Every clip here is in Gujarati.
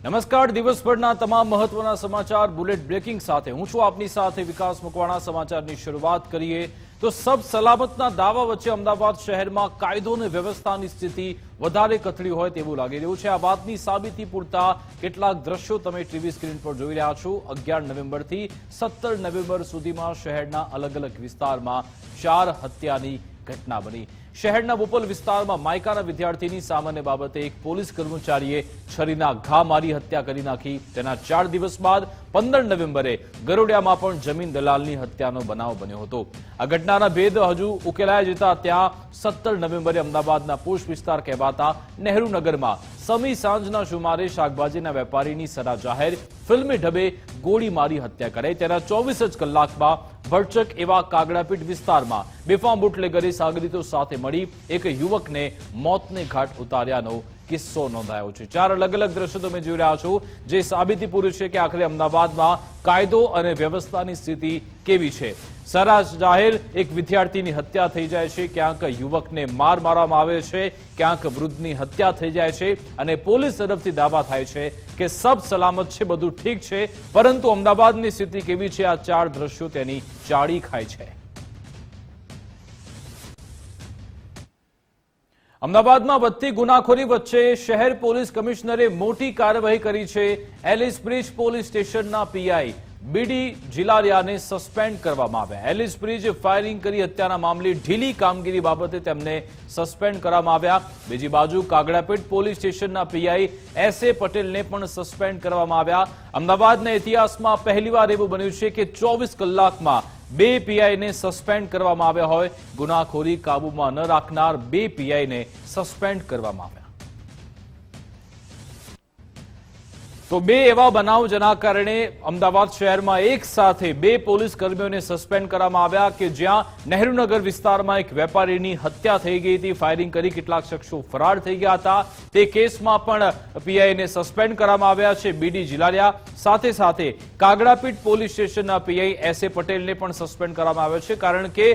નમસ્કાર, દિવસભરના તમામ મહત્વના સમાચાર બુલેટ બ્રેકિંગ સાથે હું છું આપની સાથે વિકાસ મકવાણા। સમાચારની શરૂઆત કરીએ તો સબ સલામતના દાવા વચ્ચે અમદાવાદ શહેરમાં કાયદો અને વ્યવસ્થાની સ્થિતિ વધારે કથળી હોય તેવું લાગી રહ્યું છે। આ વાતની સાબિતી પૂરતા કેટલાક દ્રશ્યો તમે ટીવી સ્ક્રીન પર જોઈ રહ્યા છો। 11 નવેમ્બરથી 17 નવેમ્બર સુધીમાં શહેરના અલગ અલગ વિસ્તારમાં 4 હત્યાની ઘટના બની। શહેરના બોપલ વિસ્તારમાં માયકાના વિદ્યાર્થીની સામાન્ય બાબતે એક પોલીસ કર્મચારીએ છરીના ઘા મારી હત્યા કરી નાખી। તેના 4 દિવસ બાદ 15 નવેમ્બરે ગરોડિયામાં પણ જમીન દલાલની હત્યાનો બનાવ બન્યો હતો। આ ઘટનાના ભેદ હજુ ઉકેલાઈ જતા ત્યાં 17 નવેમ્બરે અમદાવાદના પોશ વિસ્તાર કહેવાતા નહેરુનગરમાં સમી સાંજના સુમારે શાકભાજીના વેપારીની સરા જાહેર ફિલ્મી ઢબે ગોળી મારી હત્યા કરાઈ। તેના 24 જ કલાકમાં ભરચક એવા કાગડાપીઠ વિસ્તારમાં બેફામ બુટલેગરે સાગરીતો સાથે મળી એક યુવકને મોતને ઘાટ ઉતાર્યાનો કિસ્સો નોંધાયો છે। 4 અલગ અલગ દ્રશ્યો તમે જોઈ રહ્યા છો જે સાબિતી પૂરી છે કે આખરે અમદાવાદમાં કાયદો અને વ્યવસ્થાની સ્થિતિ કેવી છે। સરા જાહેર એક વિદ્યાર્થીની હત્યા થઈ જાય છે, ક્યાંક યુવકને માર મારવામાં આવે છે, ક્યાંક વૃદ્ધની હત્યા થઈ જાય છે અને પોલીસ તરફથી દાવા થાય છે કે સબ સલામત છે, બધું ઠીક છે, પરંતુ અમદાવાદની સ્થિતિ કેવી છે આ 4 દ્રશ્યો તેની ચાળી ખાય છે। અમદાવાદમાં વધતી ગુનાખોરી વચ્ચે શહેર પોલીસ કમિશનરે મોટી કાર્યવાહી કરી છે। એલિસ બ્રિજ પોલીસ સ્ટેશનના પીઆઈ બીડી જિલારિયાને સસ્પેન્ડ કરવામાં આવ્યા। એલિસ બ્રિજ ફાયરિંગ કરી હત્યાના મામલે ઢીલી કામગીરી બાબતે તેમને સસ્પેન્ડ કરવામાં આવ્યા। બીજી બાજુ કાગડાપીઠ પોલીસ સ્ટેશનના પીઆઈ એસ.એ. પટેલને પણ સસ્પેન્ડ કરવામાં આવ્યા। અમદાવાદના ઇતિહાસમાં પહેલીવાર એવું બન્યું છે કે 24 કલાકમાં 2 પીઆઈને સસ્પેન્ડ કરવામાં આવ્યા હોય। ગુનાખોરી કાબૂમાં ન રાખનાર 2 પીઆઈને સસ્પેન્ડ કરવામાં આવ્યા। તો 2 એવા બનાવ જેના કારણે અમદાવાદ શહેરમાં એક સાથે 2 પોલીસ કર્મીઓને સસ્પેન્ડ કરવામાં આવ્યા કે જ્યાં નહેરુનગર વિસ્તારમાં એક વેપારીની હત્યા થઈ ગઈ હતી, ફાયરિંગ કરી કેટલાક શખ્સો ફરાર થઈ ગયા હતા। તે કેસમાં પણ પીઆઈને સસ્પેન્ડ કરવામાં આવ્યા છે બીડી જિલારિયા। સાથે સાથે કાગડાપીઠ પોલીસ સ્ટેશનના પીઆઈ એસ.એ. પટેલને પણ સસ્પેન્ડ કરવામાં આવ્યા છે, કારણ કે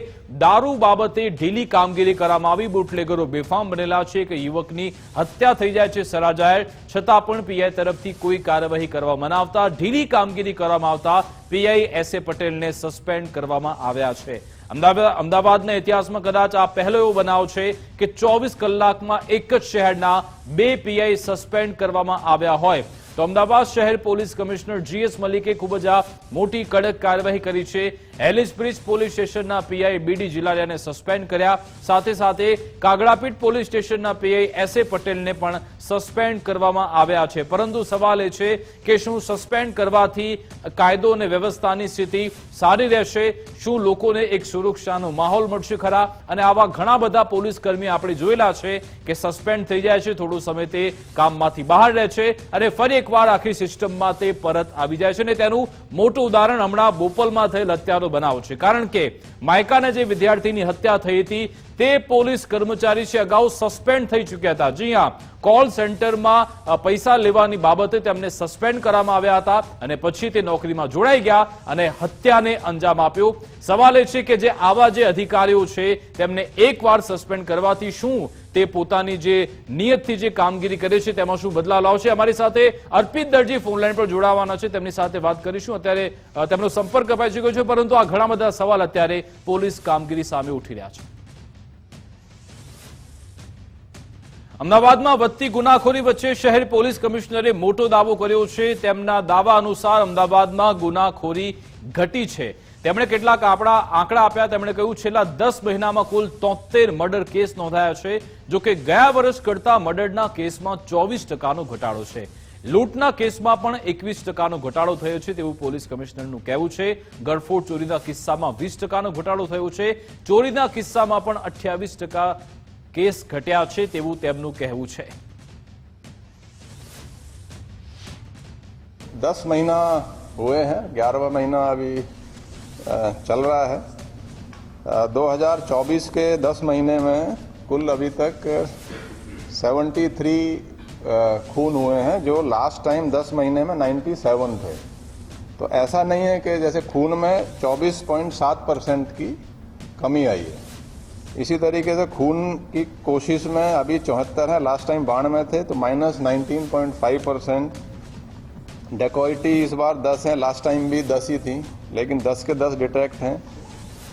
દારૂ બાબતે ઢીલી કામગીરી કરવામાં આવી। બુટલેગરો બેફામ બનેલા છે કે યુવકની હત્યા થઈ જાય છે સરા જાહેર, છતાં પણ પીઆઈ તરફથી કોઈ કાર્યવાહી કરવામાં ન આવતા ઢીલી કામગીરી કરવામાં આવતા પીઆઈ એસ.એ. પટેલને સસ્પેન્ડ કરવામાં આવ્યા છે। અમદાવાદના ઇતિહાસમાં કદાચ આ પહેલો એવો બનાવ છે કે 24 કલાકમાં એક જ શહેરના 2 પીઆઈ સસ્પેન્ડ કરવામાં આવ્યા હોય। તો અમદાવાદ શહેર પોલીસ કમિશનર જી.એસ. મલિકે ખૂબ જ આ મોટી કડક કાર્યવાહી કરી છે। એલિસ બ્રિજ પોલીસ સ્ટેશનના પીઆઈ બીડી જિલારિયાને સસ્પેન્ડ કર્યા। સાથે સાથે કાગડાપીઠ પોલીસ સ્ટેશનના પીઆઈ એસ.એ. પટેલને પણ સસ્પેન્ડ કરવામાં આવ્યા છે। પરંતુ સવાલ એ છે કે શું સસ્પેન્ડ કરવાથી કાયદો અને વ્યવસ્થાની સ્થિતિ સારી રહેશે? શું લોકોને એક સુરક્ષાનો માહોલ મળશે ખરા? અને આવા ઘણા બધા પોલીસ કર્મી આપણે જોયેલા છે કે સસ્પેન્ડ થઈ જાય છે, થોડો સમય તે કામમાંથી બહાર રહે છે અને ફરી એકવાર આખી સિસ્ટમમાં તે પરત આવી જાય છે। અને તેનું મોટું ઉદાહરણ હમણાં બોપલમાં થયેલ હત્યાનો બનાવ છે, કારણ કે માયકાના જે વિદ્યાર્થીની હત્યા થઈ હતી તે પોલીસ કર્મચારી છે અગાઉ સસ્પેન્ડ થઈ ચૂક્યા હતા। જી હા, કોલ સેન્ટરમાં પૈસા લેવાની બાબતે તેમને સસ્પેન્ડ કરવામાં આવ્યા હતા અને પછી તે નોકરીમાં જોડાઈ ગયા અને હત્યાને અંજામ આપ્યો। સવાલ એ છે કે જે આવા જે અધિકારીઓ છે તેમને એકવાર સસ્પેન્ડ કરવાથી શું તે પોતાની જે નિયતથી જે કામગીરી કરે છે તેમાં શું બદલાવ લાવશે? અમારી સાથે અર્પિત દરજી ફોનલાઈન પર જોડાવાના છે, તેમની સાથે વાત કરીશું। અત્યારે તેમનો સંપર્ક કપાઈ ચૂક્યો છે, પરંતુ આ ઘણા બધા સવાલ અત્યારે પોલીસ કામગીરી સામે ઉઠી રહ્યા છે। અમદાવાદમાં વધતી ગુનાખોરી વચ્ચે શહેર પોલીસ કમિશનરે મોટો દાવો કર્યો છે। તેમના દાવા અનુસાર અમદાવાદમાં ગુનાખોરી ઘટી છે। તેમણે કેટલાક આંકડા આપ્યા। તેમણે કહ્યું છેલ્લા 10 મહિનામાં કુલ 73 મર્ડર કેસ નોંધાયા છે, જો કે ગયા વર્ષ કરતા મર્ડરના કેસમાં 24% ઘટાડો છે। લૂંટના કેસમાં પણ 21% ઘટાડો થયો છે તેવું પોલીસ કમિશનરનું કહેવું છે। ગળફોડ ચોરીના કિસ્સામાં 20% ઘટાડો થયો છે। ચોરીના કિસ્સામાં પણ 28% કેસ ઘટ્યા છે તેવું તેમનું કહેવું છે। 10 महीना हुए हैं, 11वां महीना अभी चल रहा है। 2024 के 10 महीने में कुल अभी तक 73 खून हुए हैं, जो लास्ट टाइम 10 महीने में 97 थे। तो ऐसा नहीं है कि जैसे खून में 24.7% की कमी आई है। इसी तरीके से खून की कोशिश में अभी 74 है, लास्ट टाइम 92 थे, तो -19.5% डेकोइटी इस बार 10 हैं, लास्ट टाइम भी 10 ही थी, लेकिन 10 के 10 डिटेक्ट हैं।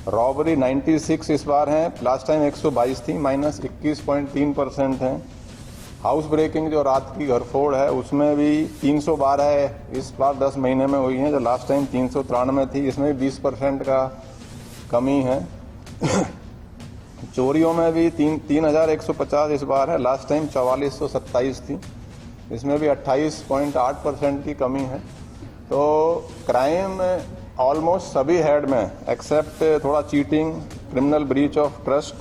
रॉबरी 96 इस बार हैं, लास्ट टाइम 122 थी, माइनस 21.3% हैं। हाउस ब्रेकिंग जो रात की घरफोड़ है उसमें भी 312 है, इस बार 10 महीने में हुई है, जो लास्ट टाइम 393 थी, इसमें भी 20% का कमी है। चोरियों में भी 3150 इस बार है, लास्ट टाइम 4427 थी, इसमें भी 28.8% की कमी है। तो क्राइम ऑलमोस्ट सभी हेड में एक्सेप्ट थोड़ा cheating, criminal breach of trust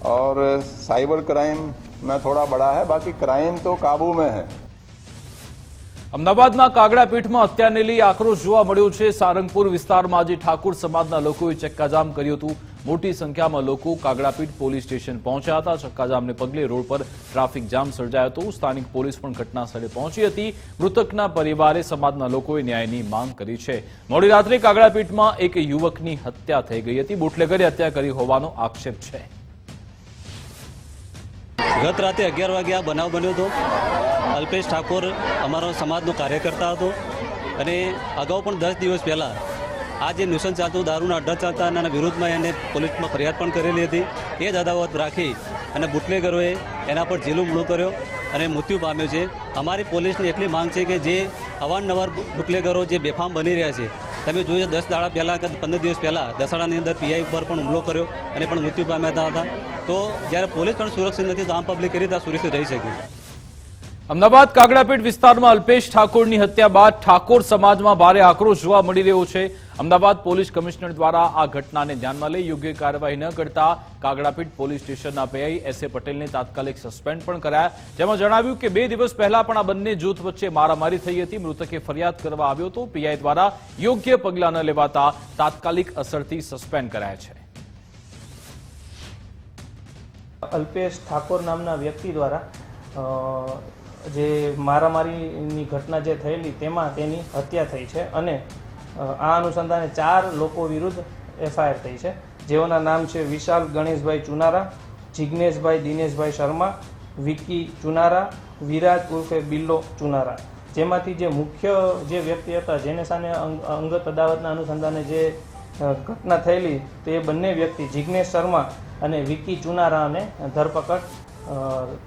और साइबर क्राइम में थोड़ा बड़ा है, बाकी क्राइम तो काबू में है। અમદાવાદના કાગડાપીઠમાં હત્યાને લઈ આક્રોશ જોવા મળ્યો છે। સારંગપુર વિસ્તારમાં આજે ઠાકોર સમાજના લોકોએ ચક્કાજામ કર્યું હતું। મોટી સંખ્યામાં લોકો કાગડાપીઠ પોલીસ સ્ટેશન પહોંચ્યા હતા। ચક્કાજામને પગલે રોડ પર ટ્રાફિક જામ સર્જાયો હતો। સ્થાનિક પોલીસ પણ ઘટનાસ્થળે પહોંચી હતી। મૃતકના પરિવારે સમાજના લોકોએ ન્યાયની માંગ કરી છે। મોડી રાત્રે કાગડાપીઠમાં એક યુવકની હત્યા થઈ ગઈ હતી। બુટલેગરે હત્યા કરી હોવાનો આક્ષેપ છે। ગત રાતે 11 વાગે આ બનાવ બન્યો હતો। અલ્પેશ ઠાકોર અમારો સમાજનો કાર્યકર્તા હતો અને અગાઉ પણ 10 દિવસ પહેલાં આ જે ન્યુસન્સ ચાલતું દારૂના અડ્ડા ચાલતા એના વિરુદ્ધમાં એને પોલીસમાં ફરિયાદ પણ કરેલી હતી। એ જ અદાવત રાખી અને બુટલેગરોએ એના પર ઝીલુમણું કર્યો અને મૃત્યુ પામ્યો છે। અમારી પોલીસની એટલી માંગ છે કે જે અવારનવાર બુટલેગરો જે બેફામ બની રહ્યા છે, તમે જોયું 10 દાડા પહેલાં કે 15 દિવસ પહેલાં દસાડાની અંદર પીઆઈ ઉપર પણ હુમલો કર્યો અને પણ મૃત્યુ પામ્યા હતા। તો જ્યારે પોલીસ પણ સુરક્ષિત નથી તો આમ પબ્લિક કઈ રીતે સુરક્ષિત રહી શકે? અમદાવાદ કાગડાપીઠ વિસ્તારમાં અલ્પેશ ઠાકોરની હત્યા બાદ ઠાકોર સમાજમાં ભારે આક્રોશ જોવા મળી રહ્યો છે। અમદાવાદ પોલીસ કમિશનર દ્વારા આ ઘટનાને ધ્યાનમાં લઈ યોગ્ય કાર્યવાહી ન કરતા કાગડાપીઠ પોલીસ સ્ટેશનના પીઆઈ એસએ પટેલને તાત્કાલિક સસ્પેન્ડ પણ કરાયા। જેમાં જણાવ્યું કે 2 દિવસ પહેલા પણ આ બંને જૂથ વચ્ચે મારામારી થઈ હતી। મૃતકે ફરિયાદ કરવા આવ્યો હતો। પીઆઈ દ્વારા યોગ્ય પગલાં ન લેવાતા તાત્કાલિક અસરથી સસ્પેન્ડ કરાયા છે। અલ્પેશ ઠાકોર નામના વ્યક્તિ દ્વારા જે મારામારીની ઘટના જે થયેલી તેમાં તેની હત્યા થઈ છે અને આ અનુસંધાને 4 લોકો વિરુદ્ધ એફઆઈઆર થઈ છે, જેઓના નામ છે વિશાલ ગણેશભાઈ ચુનારા, જિગ્નેશભાઈ દિનેશભાઈ શર્મા, વિકી ચુનારા, વિરાજ ઉર્ફે બિલ્લો ચુનારા। જેમાંથી જે મુખ્ય જે વ્યક્તિ હતા જેને સામે અંગત અદાવતના અનુસંધાને જે ઘટના થયેલી તે બંને વ્યક્તિ જિગ્નેશ શર્મા અને વિકી ચુનારાને ધરપકડ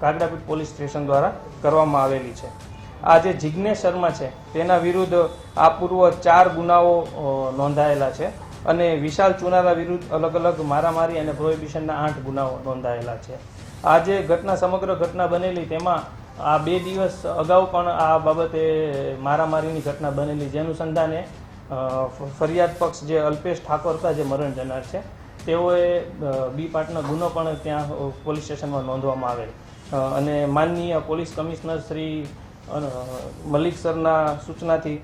કાગડાપીઠ પોલીસ સ્ટેશન દ્વારા કરવામાં આવેલી છે। આ જે જિગ્નેશ શર્મા છે તેના વિરુદ્ધ આ પૂર્વ 4 ગુનાઓ નોંધાયેલા છે અને વિશાલ ચુનારા વિરુદ્ધ અલગ અલગ મારામારી અને પ્રોહિબિશનના 8 ગુનાઓ નોંધાયેલા છે। આ જે ઘટના સમગ્ર ઘટના બનેલી તેમાં આ 2 દિવસ અગાઉ પણ આ બાબતે મારામારીની ઘટના બનેલી, જે અનુસંધાને ફરિયાદ પક્ષ જે અલ્પેશ ઠાકોર હતા જે મરણ જનાર છે તેઓએ બી પાર્ટનો ગુનો પણ ત્યાં પોલીસ સ્ટેશનમાં નોંધવામાં આવેલ અને માનનીય પોલીસ કમિશનર શ્રી મલિક સરના સૂચનાથી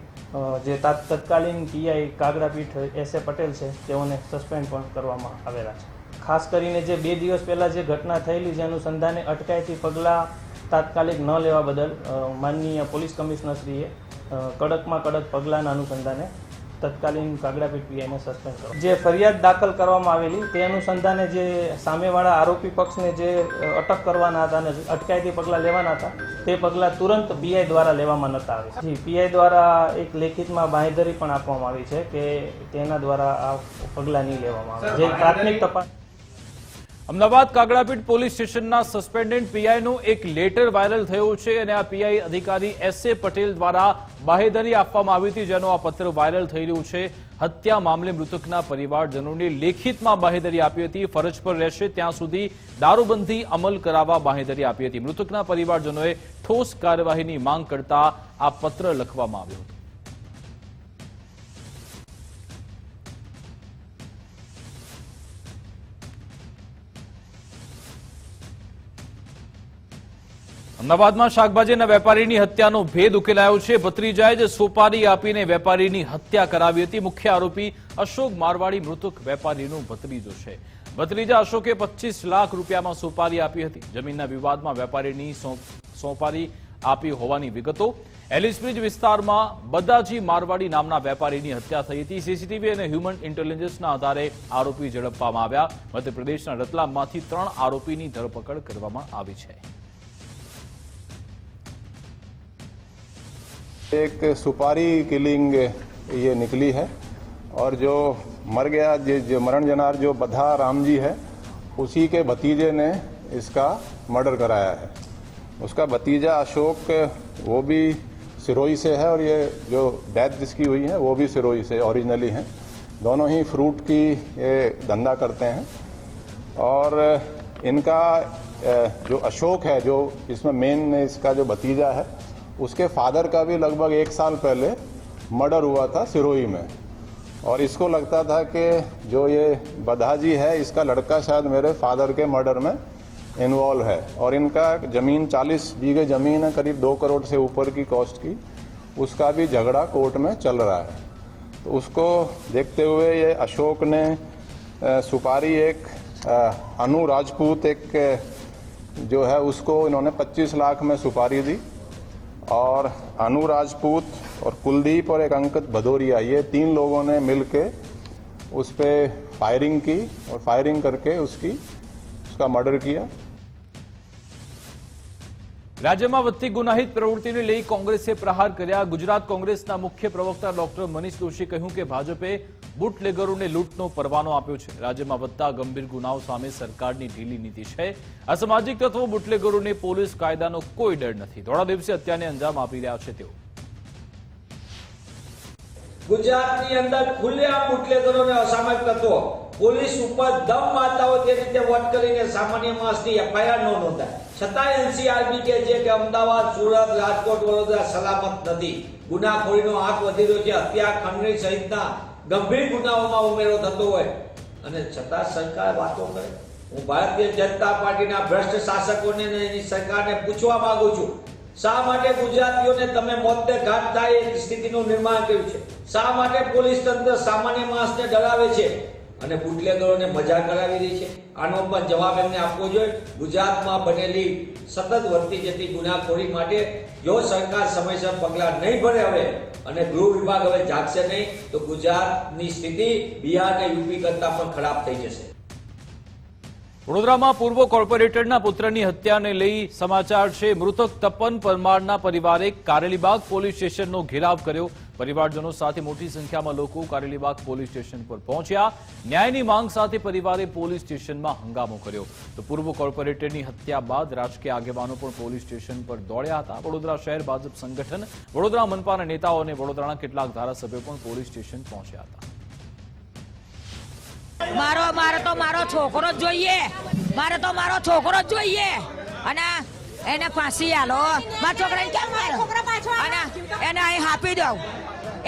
જે તત્કાલીન પીઆઈ કાગડાપીઠ એસએ પટેલ છે તેઓને સસ્પેન્ડ પણ કરવામાં આવેલા છે। ખાસ કરીને જે 2 દિવસ પહેલાં જે ઘટના થયેલી જે અનુસંધાને અટકાયતી પગલાં તાત્કાલિક ન લેવા બદલ માનનીય પોલીસ કમિશનરશ્રીએ કડકમાં કડક પગલાંના અનુસંધાને તત્કાલીન કાગડાપીઠ પીઆઈને સસ્પેન્ડ કરો। જે ફરિયાદ દાખલ કરવામાં આવેલી તે અનુસંધાને જે સામેવાળા આરોપી પક્ષને જે અટક કરવાના હતા અને અટકાયતી પગલાં લેવાના હતા તે પગલાં તુરંત પીઆઈ દ્વારા લેવામાં નહોતા આવ્યા। જી, પીઆઈ દ્વારા એક લેખિતમાં બાંહેધરી પણ આપવામાં આવી છે કે તેના દ્વારા આ પગલાં નહીં લેવામાં આવે। જે પ્રાથમિક તપાસ અમદાવાદ કાગડાપીઠ પોલીસ સ્ટેશનના સસ્પેન્ડેડ પીઆઈનો એક લેટર વાયરલ થયો છે અને આ પીઆઈ અધિકારી એસએ પટેલ દ્વારા બાહેધરી આપવામાં આવી હતી, જેનો આ પત્ર વાયરલ થઈ રહ્યું છે। હત્યા મામલે મૃતકના પરિવારજનોને લેખિતમાં બાહેધરી આપી હતી। ફરજ પર રહેશે ત્યાં સુધી દારૂબંધી અમલ કરાવવા બાહેધરી આપી હતી। મૃતકના પરિવારજનોએ ઠોસ કાર્યવાહીની માંગ કરતા આ પત્ર લખવામાં આવ્યો હતો। અમદાવાદમાં શાકભાજીના વેપારીની હત્યાનો ભેદ ઉકેલાયો છે। ભત્રીજાએ જ સોપારી આપીને વેપારીની હત્યા કરાવી હતી। મુખ્ય આરોપી અશોક મારવાડી મૃતક વેપારીનો ભત્રીજો છે। ભત્રીજા અશોકે 25 લાખ રૂપિયામાં સોપારી આપી હતી। જમીનના વિવાદમાં વેપારીની સોપારી આપી હોવાની વિગતો। એલિસબ્રિજ વિસ્તારમાં બદાજી મારવાડી નામના વેપારીની હત્યા થઈ હતી। સીસીટીવી અને હ્યુમન ઇન્ટેલિજન્સના આધારે આરોપી ઝડપવામાં આવ્યા। મધ્યપ્રદેશના રતલામમાંથી 3 આરોપીની ધરપકડ કરવામાં આવી છે। एक सुपारी किलिंग ये निकली है और जो मर गया जो मरण जनार जो बधा राम जी है उसी के भतीजे ने इसका मर्डर कराया है। उसका भतीजा अशोक वो भी सिरोही से है और ये जो डेथ जिसकी हुई है वो भी सिरोही से ओरिजिनली हैं। दोनों ही फ्रूट की ये धंधा करते हैं और इनका जो अशोक है जो इसमें मेन इसका जो भतीजा है उसके फादर का भी लगभग 1 साल पहले मर्डर हुआ था सिरोही में और इसको लगता था कि जो ये बधाजी है इसका लड़का शायद मेरे फादर के मर्डर में इन्वॉल्व है और इनका जमीन 40 बीघे जमीन है, करीब 2 करोड़ से ऊपर की कॉस्ट की, उसका भी झगड़ा कोर्ट में चल रहा है। तो उसको देखते हुए ये अशोक ने सुपारी एक अनु राजपूत एक जो है उसको इन्होंने 25 लाख में सुपारी दी और अनु राजपूत और कुलदीप और एक अंकित भदौरिया ये 3 लोगों ने मिलके उस पर फायरिंग की और फायरिंग करके उसका मर्डर किया। રાજ્યમાં વધતી ગુનાહિત પ્રવૃત્તિને લઈ કોંગ્રેસે પ્રહાર કર્યા। ગુજરાત કોંગ્રેસના મુખ્ય પ્રવક્તા ડોક્ટર મનીષ દોશીએ કહ્યું કે ભાજપે બુટલેગરોને લૂંટનો પરવાનો આપ્યો છે। રાજ્યમાં વધતા ગંભીર ગુનાઓ સામે સરકારની ઢીલી નીતિ છે। અસામાજિક તત્વો બુટલેગરોને પોલીસ કાયદાનો કોઈ ડર નથી। થોડા દિવસે હત્યાને અંજામ આપી રહ્યા છે તેઓ। ગુજરાતની અંદર ખુલ્લેઆમ બુટલેગરોને અસામાજિક તત્વો પોલીસ ઉપર દમ મારતા હોય તે રીતે વટ કરીને સામાન્ય માણસની એફઆઈઆર ન નોંધાય છતાં એનસીઆરબી કે છે કે અમદાવાદ સુરત રાજકોટ વડોદરા સલામત નથી। ગુનાખોરીનો આંક વધી રહ્યો છે। હત્યા ખંડણી સહિતના ગંભીર ગુનાઓમાં ઉમેરો થતો હોય અને છતાં સરકાર વાતો કરે। હું ભારતીય જનતા પાર્ટીના ભ્રષ્ટ શાસકોને અને એની સરકારને પૂછવા માંગુ છું શા માટે ગુજરાતીઓને તમે મોતને ઘાટ થાય એ સ્થિતિનું નિર્માણ કર્યું છે? શા માટે પોલીસ તંત્ર સામાન્ય માણસને ડરાવે છે અને બુટલેગરોને મજા કરાવી રહી છે? આનો પણ જવાબ એમને આપવો જોઈએ। ગુજરાતમાં બનેલી સતત વધતી જતી ગુનાખોરી માટે જો સરકાર સમયસર પગલાં નહીં ભરે હવે અને ગૃહ વિભાગ હવે જાગશે નહીં તો ગુજરાતની સ્થિતિ બિહાર અને યુપી કરતા પણ ખરાબ થઈ જશે। વડોદરામાં પૂર્વ કોર્પોરેટરના પુત્રની હત્યાને લઈ સમાચાર છે। મૃતક તપન પરમારના પરિવારે કારેલીબાગ પોલીસ સ્ટેશનનો ઘેરાવ કર્યો। પરિવારજનો સાથે મોટી સંખ્યામાં લોકો કારેલીબાગ પોલીસ સ્ટેશન પર પહોંચ્યા। ન્યાયની માંગ સાથે પરિવારે પોલીસ સ્ટેશનમાં હંગામો કર્યો। તો પૂર્વ કોર્પોરેટરની હત્યા બાદ રાજકીય આગેવાનો પણ પોલીસ સ્ટેશન પર દોડ્યા હતા। વડોદરા શહેર ભાજપ સંગઠન, વડોદરા મનપાના નેતાઓ અને વડોદરાના કેટલાક ધારાસભ્યો પણ પોલીસ સ્ટેશન પહોંચ્યા હતા। મારો છોકરો જ જોઈએ, મારો છોકરો જ જોઈએ અને એને ફાંસી આલો। મારા છોકરાને કેમ માર્યો અને એને અહીં આપી દઉં,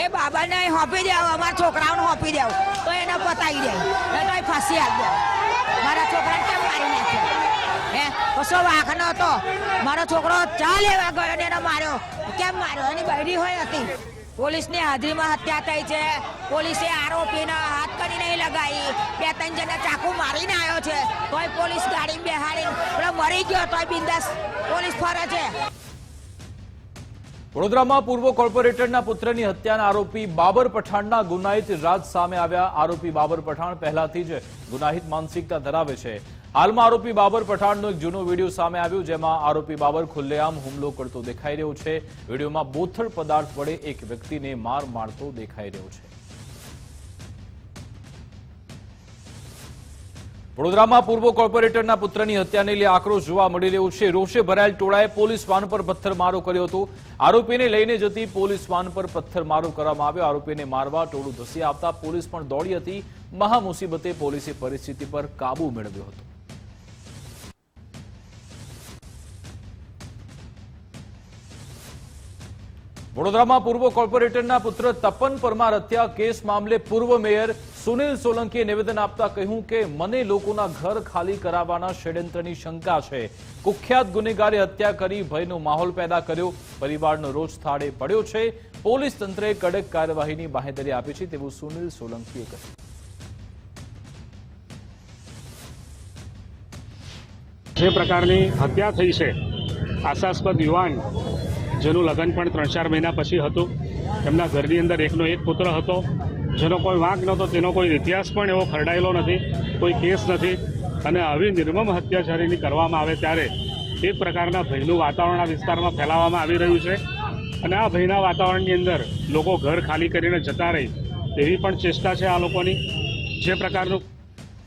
એ બાબાને અહીં આપી દઉં, અમારા છોકરાઓને આપી દઉં તો એને પતાવી દે, એ તો અહીં ફાંસી આપી દઉં। મારા છોકરાને કેમ મારી નાખ્યો? હે કશો વાંક નહોતો। મારો છોકરો ચા લેવા ગયો ને એને માર્યો। કેમ માર્યો? એની બૈરી હોય હતી। પોલીસની હાજરીમાં હત્યા થઈ છે। પોલીસે આરોપીને હાથ કરી નહીં લગાવી, 2-3 જણને ચાકુ મારીને આવ્યો છે તોય પોલીસ ગાડી બેહાડી પેલો મરી ગયો તોય બિંદાસ પોલીસ ફરે છે। વડોદરામાં પૂર્વ કોર્પોરેટરના પુત્રની હત્યાના આરોપી બાબર પઠાણના ગુનાહિત રાજ સામે આવ્યા। આરોપી બાબર પઠાણ પહેલાથી જ ગુનાહિત માનસિકતા ધરાવે છે। હાલમાં આરોપી બાબર પઠાણનો એક જૂનો વિડીયો સામે આવ્યો જેમાં આરોપી બાબર ખુલ્લેઆમ હુમલો કરતો દેખાઈ રહ્યો છે। વિડીયોમાં બોથડ પદાર્થ વડે એક વ્યક્તિને માર મારતો દેખાઈ રહ્યો છે। વડોદરામાં પૂર્વ કોર્પોરેટરના પુત્રની હત્યાને લઈ આક્રોશ જોવા મળી રહ્યો છે। રોષે ભરાયેલ ટોળાએ પોલીસ વાન પર પથ્થરમારો કર્યો હતો। આરોપીને લઈને જતી પોલીસ વાન પર પથ્થરમારો કરવામાં આવ્યો। આરોપીને મારવા ટોળું ધસી આવતા પોલીસ પણ દોડી હતી। મહા મુસીબતે પોલીસે પરિસ્થિતિ પર કાબુ મેળવ્યો હતો। વડોદરામાં પૂર્વ કોર્પોરેટરના પુત્ર તપન પરમાર હત્યા કેસ મામલે પૂર્વ મેયર સુનિલ સોલંકીએ નિવેદન આપતા કહ્યું કે મને લોકોના ઘર ખાલી કરાવવાના ષડયંત્રની શંકા છે। કુખ્યાત ગુનેગારે હત્યા કરી ભયનો માહોલ પેદા કર્યો। પરિવારનો રોષ થાળે પડ્યો છે। પોલીસ તંત્રએ કડક કાર્યવાહીની બાંહેધરી આપી છે તેવું સુનિલ સોલંકીએ કહ્યું। જે પ્રકારની હત્યા થઈ છે, આશાસ્પદ યુવાન જેનું લગ્ન પણ 3-4 મહિના પછી હતું, એમના ઘરની અંદર એકનો એક પુત્ર હતો જેનો કોઈ વાંક નહોતો, તેનો કોઈ ઇતિહાસ પણ એવો ખરડાયેલો નથી, કોઈ કેસ નથી અને આવી નિર્મમ હત્યાચારીની કરવામાં આવે ત્યારે એક પ્રકારના ભયનું વાતાવરણ આ વિસ્તારમાં ફેલાવવામાં આવી રહ્યું છે। અને આ ભયના વાતાવરણની અંદર લોકો ઘર ખાલી કરીને જતા રહે તેવી પણ ચેષ્ટા છે આ લોકોની. જે પ્રકારનું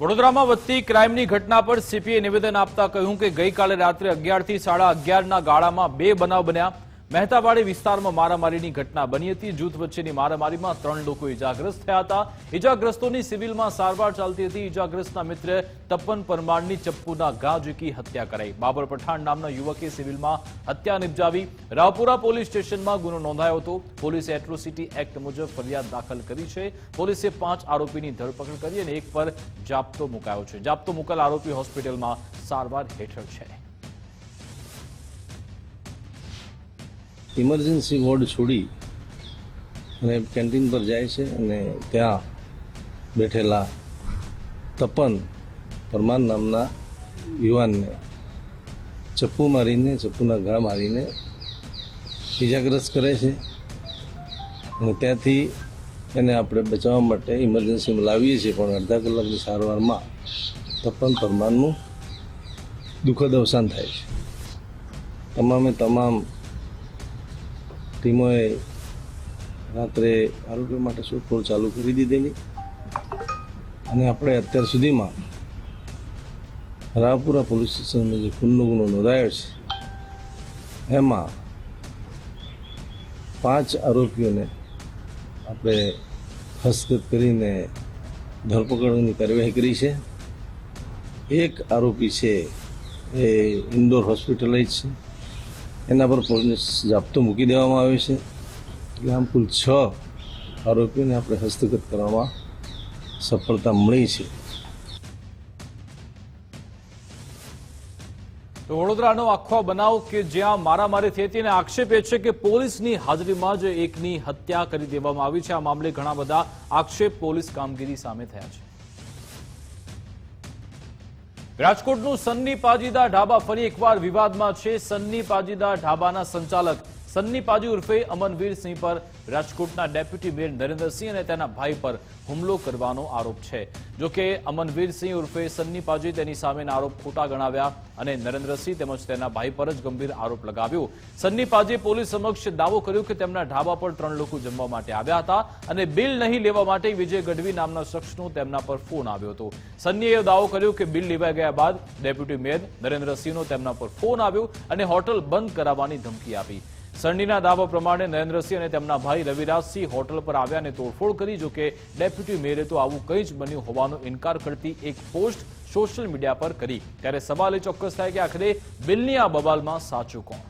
વડોદરામાં વધતી ક્રાઇમની ઘટના પર સીપીએ નિવેદન આપતા કહ્યું કે ગઈકાલે રાત્રે 11 થી 11:30ના ગાળામાં 2 બનાવ બન્યા. મહેતાવાડી વિસ્તારમાં મારામારીની ઘટના બની હતી. જૂથ વચ્ચેની મારામારીમાં 3 લોકો ઇજાગ્રસ્ત થયા હતા. ઇજાગ્રસ્તોની સિવિલમાં સારવાર ચાલતી હતી. ઇજાગ્રસ્તના મિત્ર તપન પરમારની ચપ્પુના ઘા ઝીકી હત્યા કરાઈ. બાબર પઠાણ નામના યુવકે સિવિલમાં હત્યા નિપજાવી. રાવપુરા પોલીસ સ્ટેશનમાં ગુનો નોંધાયો હતો. પોલીસે એટ્રોસિટી એક્ટ મુજબ ફરિયાદ દાખલ કરી છે. પોલીસે 5 આરોપીની ધરપકડ કરી અને 1 પર જાપ્તો મુકાયો છે. જાપ્તો મુકાયેલ આરોપી હોસ્પિટલમાં સારવાર હેઠળ છે. ઇમરજન્સી વોર્ડ છોડી અને કેન્ટીન પર જાય છે અને ત્યાં બેઠેલા તપન પરમાર નામના યુવાનને ચપ્પુ મારીને ચપ્પુના ઘા મારીને ઇજાગ્રસ્ત કરે છે અને ત્યાંથી એને આપણે બચાવવા માટે ઇમરજન્સીમાં લાવીએ છીએ, પણ અડધા કલાકની સારવારમાં તપન પરમારનું દુઃખદ અવસાન થાય છે. તમામે તમામ ટીમોએ રાત્રે આરોગ્ય માટે શોધખોળ ચાલુ કરી દીધેલી અને આપણે અત્યાર સુધીમાં રાવપુરા પોલીસ સ્ટેશનમાં જે ખૂનનો ગુનો નોંધાયો છે એમાં 5 આરોપીઓને આપણે હસ્તગત કરીને ધરપકડની કાર્યવાહી કરી છે. 1 આરોપી છે એ ઇન્દોર હોસ્પિટલાઇઝ છે, એના પર પોલીસ જાપ્તો મૂકી દેવામાં આવ્યો છે. એટલે આમ કુલ 6 આરોપીઓને આપણે હસ્તગત કરવામાં સફળતા મળી છે. તો વડોદરાનો આખો બનાવ કે જ્યાં મારામારી થઈ હતી અને આક્ષેપ એ છે કે પોલીસની હાજરીમાં જ એકની હત્યા કરી દેવામાં આવી છે. આ મામલે ઘણા બધા આક્ષેપ પોલીસ કામગીરી સામે થયા છે. રાજકોટનું સન્ની પાજીદા ઢાબા ફરી એકવાર વિવાદમાં છે. સન્ની પાજીદા ઢાબાના સંચાલક સન્ની પાજી ઉર્ફે અમનવીરસિંહ પર રાજકોટના ડેપ્યુટી મેયર નરેન્દ્રસિંહ અને તેના ભાઈ પર હુમલો કરવાનો આરોપ છે. જો કે અમનવીરસિંહ ઉર્ફે સન્ની પાજી તેની સામેના આરોપ ખોટા ગણાવ્યા અને નરેન્દ્રસિંહ તેમજ તેના ભાઈ પર જ ગંભીર આરોપ લગાવ્યો. સન્ની પાજીએ પોલીસ સમક્ષ દાવો કર્યો કે તેમના ઢાબા પર 3 લોકો જમવા માટે આવ્યા હતા અને બિલ નહીં લેવા માટે વિજય ગઢવી નામના શખ્સનો તેમના પર ફોન આવ્યો હતો. સન્નીએ દાવો કર્યો કે બિલ લેવાઈ ગયા બાદ ડેપ્યુટી મેયર નરેન્દ્રસિંહનો તેમના પર ફોન આવ્યો અને હોટલ બંધ કરાવવાની ધમકી આપી. સન્નીના દાવા પ્રમાણે નરેન્દ્રસિંહ અને તેમના ભાઈ રવિરાજસિંહ હોટલ પર આવ્યા અને તોડફોડ કરી. જો કે ડેપ્યુટી મેયરે તો આવું કંઈ જ બન્યું હોવાનો ઇનકાર કરતી એક પોસ્ટ સોશિયલ મીડિયા પર કરી. ત્યારે સવાલ એ ચોક્કસ થાય કે આખરે બિલની આ બબાલમાં સાચું કોણ?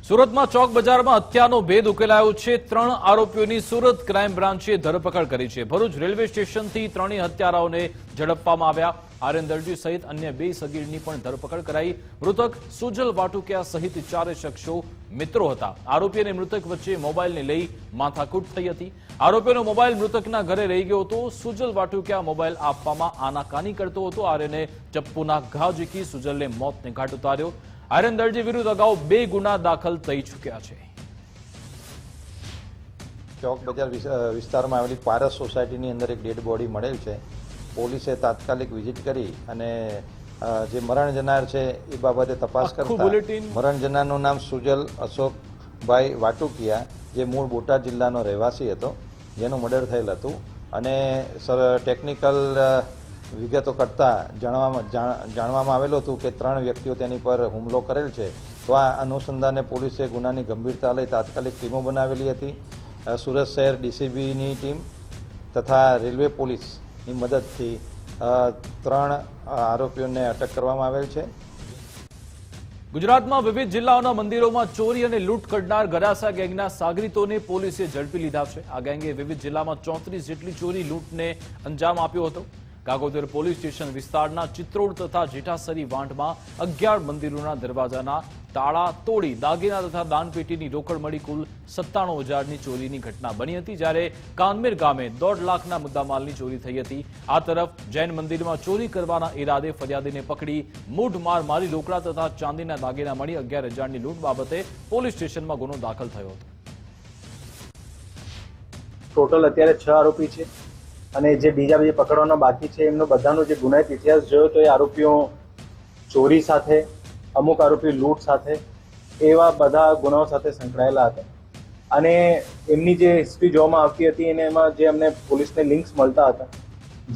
સુરતમાં ચોક બજારમાં હત્યાનો ભેદ ઉકેલાયો છે. 3 આરોપીઓની સુરત ક્રાઇમ બ્રાન્ચે ધરપકડ કરી છે. ભરૂચ રેલવે સ્ટેશનથી 3 હત્યારાઓને ઝડપવામાં આવ્યા. આર્યન દરજી સહિત અન્ય 2 સગીરની પણ ધરપકડ કરાઈ. મૃતક સુજલ વાટુકિયા સહિત 4 શખ્સો મિત્રો હતા. આરોપી અને મૃતક વચ્ચે મોબાઈલને લઈ માથાકૂટ થઈ હતી. આરોપીનો મોબાઈલ મૃતકના ઘરે રહી ગયો હતો. સુજલ વાટુકિયા મોબાઈલ આપવામાં આનાકાની કરતો હતો. આર્યને ચપ્પુના ઘા ઝીકી સુજલને મોતને ઘાટ ઉતાર્યો. આર્યન દરજી વિરુદ્ધ અગાઉ 2 ગુના દાખલ થઈ ચૂક્યા છે. ચોક બજાર વિસ્તારમાં આવેલી પારસ સોસાયટીની અંદર એક ડેડ બોડી મળેલ છે. પોલીસે તાત્કાલિક વિઝિટ કરી અને જે મરણ જનાર છે એ બાબતે તપાસ કરતા મરણ જનારનું નામ સુજલ અશોકભાઈ વાટુકિયા, જે મૂળ બોટાદ જિલ્લાનો રહેવાસી હતો, જેનું મર્ડર થયેલ હતું. અને ટેકનિકલ વિગતો કરતા જાણવામાં આવેલું હતું કે 3 વ્યક્તિઓ તેની પર હુમલો કરેલ છે. તો આ અનુસંધાને પોલીસે ગુનાની ગંભીરતા લઈ તાત્કાલિક ટીમો બનાવેલી હતી. સુરત શહેર ડીસીબીની ટીમ તથા રેલવે પોલીસની મદદથી 3 આરોપીઓને અટક કરવામાં આવેલ છે. ગુજરાતમાં વિવિધ જિલ્લાઓના મંદિરોમાં ચોરી અને લૂંટ કરનાર ગરાસા ગેંગના સાગરીતોને પોલીસે ઝડપી લીધા છે. આ ગેંગે વિવિધ જિલ્લામાં 34 જેટલી ચોરી લૂંટને અંજામ આપ્યો હતો. ગાગોદર પોલીસ સ્ટેશન વિસ્તારના ચિત્રોડ તથા જેઠાસરી વાંઢમાં 11 મંદિરોના દરવાજાના તાળા તોડી દાગીના તથા દાનપેટીની રોકડ મળી કુલ 97,000ની ચોરીની ઘટના બની હતી. જ્યારે કાનમેર ગામે 1.5 લાખના મુદ્દામાલની ચોરી થઈ હતી. આ તરફ જૈન મંદિરમાં ચોરી કરવાના ઈરાદે ફરિયાદીને પકડી મૂઢ માર મારી રોકડા તથા ચાંદીના દાગીના મળી 11,000ની લૂંટ બાબતે પોલીસ સ્ટેશનમાં ગુનો દાખલ થયો હતો. ટોટલ અત્યારે 6 આરોપી છે અને જે બીજા પકડવાના બાકી છે એમનો બધાનો જે ગુનાહિત ઇતિહાસ જોયો તો એ આરોપીઓ ચોરી સાથે, અમુક આરોપી લૂંટ સાથે, એવા બધા ગુનાઓ સાથે સંકળાયેલા હતા. અને એમની જે હિસ્ટ્રી જોવામાં આવતી હતી અને એમાં જે અમને પોલીસને લિંક્સ મળતા હતા,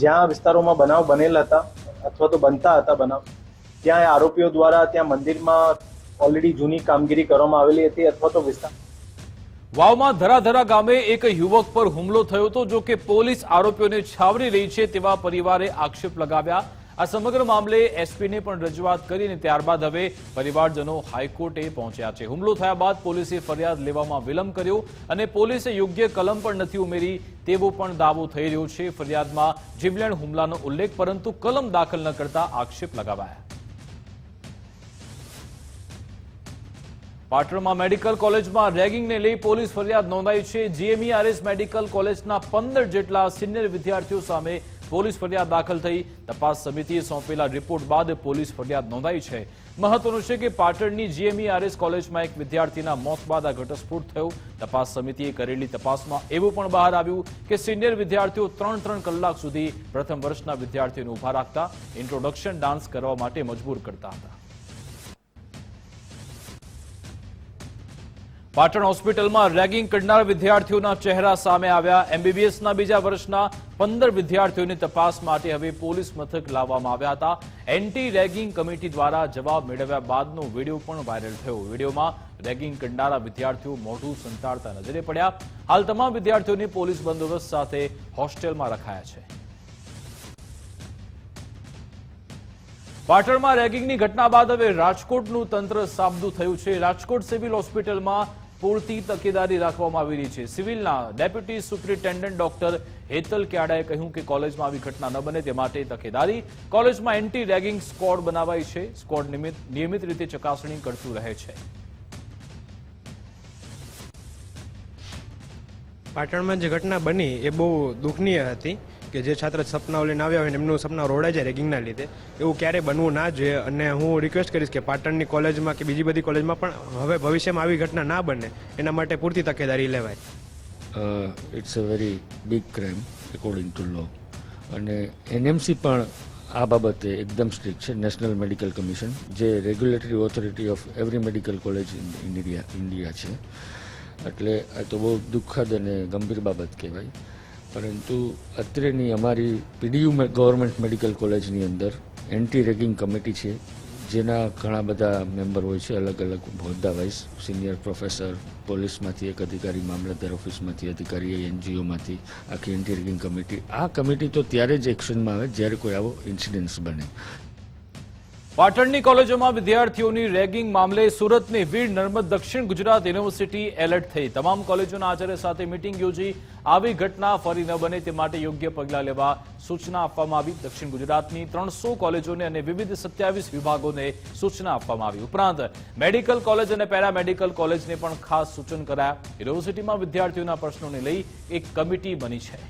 જ્યાં વિસ્તારોમાં બનાવ બનેલા હતા અથવા તો બનતા હતા બનાવ, ત્યાં આરોપીઓ દ્વારા ત્યાં મંદિરમાં ઓલરેડી જૂની કામગીરી કરવામાં આવેલી હતી અથવા તો વિસ્તાર. વાવમાં ધરાધરા ગામે એક યુવક પર હુમલો થયો હતો. જો કે પોલીસ આરોપીઓને છાવરી રહી છે તેવા પરિવારે આક્ષેપ લગાવ્યા. આ સમગ્ર મામલે એસપીને પણ રજૂઆત કરીને ત્યારબાદ હવે પરિવારજનો હાઈકોર્ટે પહોંચ્યા છે. હુમલો થયા બાદ પોલીસે ફરિયાદ લેવામાં વિલંબ કર્યો અને પોલીસે યોગ્ય કલમ પણ નથી ઉમેરી તેવો પણ દાવો થઈ રહ્યો છે. ફરિયાદમાં જીવલેણ હુમલાનો ઉલ્લેખ પરંતુ કલમ દાખલ ન કરતા આક્ષેપ લગાવાયા. પાટણમાં મેડિકલ કોલેજમાં રેગિંગને લઈ પોલીસ ફરિયાદ નોંધાઈ છે. જીએમઈઆરએસ મેડિકલ કોલેજના 15 જેટલા સિનિયર વિદ્યાર્થીઓ સામે પોલીસ ફરિયાદ દાખલ થઈ. તપાસ સમિતિએ સોંપેલા રિપોર્ટ બાદ પોલીસ ફરિયાદ નોંધાઈ છે. મહત્વનું છે કે પાટણની જીએમઈઆરએસ કોલેજમાં એક વિદ્યાર્થીના મોત બાદ આ ઘટસ્ફોટ થયો. તપાસ સમિતિએ કરેલી તપાસમાં એવું પણ બહાર આવ્યું કે સિનિયર વિદ્યાર્થીઓ 3 કલાક સુધી પ્રથમ વર્ષના વિદ્યાર્થીઓને ઉભા રાખતા ઇન્ટ્રોડક્શન ડાન્સ કરવા માટે મજબૂર કરતા હતા. પાટણ હોસ્પિટલમાં રેગિંગ કરનાર વિદ્યાર્થીઓના ચહેરા સામે આવ્યા. એમબીબીએસના બીજા વર્ષના 15 વિદ્યાર્થીઓની તપાસ માટે હવે પોલીસ મથક લાવવામાં આવ્યા હતા. એન્ટી રેગિંગ કમિટી દ્વારા જવાબ મેળવ્યા બાદનો વિડીયો પણ વાયરલ થયો. વિડીયોમાં રેગિંગ કરનારા વિદ્યાર્થીઓ મોઢું સંતાડતા નજરે પડ્યા. હાલ તમામ વિદ્યાર્થીઓને પોલીસ બંદોબસ્ત સાથે હોસ્ટેલમાં રખાયા છે. પાટણમાં રેગિંગની ઘટના બાદ હવે રાજકોટનું તંત્ર સાબદું થયું છે. રાજકોટ સિવિલ હોસ્પિટલમાં પૂરતી તકેદારી રાખવામાં આવી રહી છે. સિવિલના ડેપ્યુટી સુપ્રિન્ટેન્ડન્ટ ડોક્ટર હેતલ ક્યાડાએ કહ્યું કે કોલેજમાં આવી ઘટના ન બને તે માટે તકેદારી. કોલેજમાં એન્ટી રેગિંગ સ્ક્વોડ બનાવાઈ છે. સ્ક્વોડ નિયમિત રીતે ચકાસણી કરતું રહે છે. પાટણમાં જે ઘટના બની એ બહુ દુઃખનીય હતી કે જે છાત્ર સપનાઓ લઈને આવ્યા હોય ને એમનું સપના રોડાઈ જાય રેગિંગના લીધે. એવું ક્યારેય બનવું ના જોઈએ અને હું રિક્વેસ્ટ કરીશ કે પાટણની કોલેજમાં કે બીજી બધી કોલેજમાં પણ હવે ભવિષ્યમાં આવી ઘટના ના બને એના માટે પૂરતી તકેદારી લેવાય. It's a very big crime according to law અને એનએમસી પણ આ બાબતે એકદમ સ્ટ્રિક્ટ છે. નેશનલ મેડિકલ કમિશન જે regulatory authority of every medical college in India છે. એટલે આ તો બહુ દુઃખદ અને ગંભીર બાબત કહેવાય. પરંતુ અત્રેની અમારી પીડીયુ ગવર્મેન્ટ મેડિકલ કોલેજની અંદર એન્ટી રેગિંગ કમિટી છે જેના ઘણા બધા મેમ્બર હોય છે, અલગ અલગ હોદ્દા વાઇઝ. સિનિયર પ્રોફેસર, પોલીસમાંથી એક અધિકારી, મામલતદાર ઓફિસમાંથી અધિકારી, એનજીઓમાંથી આખી એન્ટી રેગિંગ કમિટી. આ કમિટી તો ત્યારે જ એક્શનમાં આવે જ્યારે કોઈ આવો ઇન્સિડન્સ બને. પાટણની કોલેજોમાં વિદ્યાર્થીઓની રેગિંગ મામલે સુરતની વીર નર્મદ દક્ષિણ ગુજરાત યુનિવર્સિટી એલર્ટ થઈ. તમામ કોલેજોના આચાર્ય સાથે મીટિંગ યોજી આવી ઘટના ફરી ન બને તે માટે યોગ્ય પગલાં લેવા સૂચના આપવામાં આવી. દક્ષિણ ગુજરાતની 300 કોલેજોને અને વિવિધ 27 વિભાગોને સૂચના આપવામાં આવી. ઉપરાંત મેડિકલ કોલેજ અને પેરામેડિકલ કોલેજને પણ ખાસ સૂચન કરાયા. યુનિવર્સિટીમાં વિદ્યાર્થીઓના પ્રશ્નોને લઈ એક કમિટી બની છે.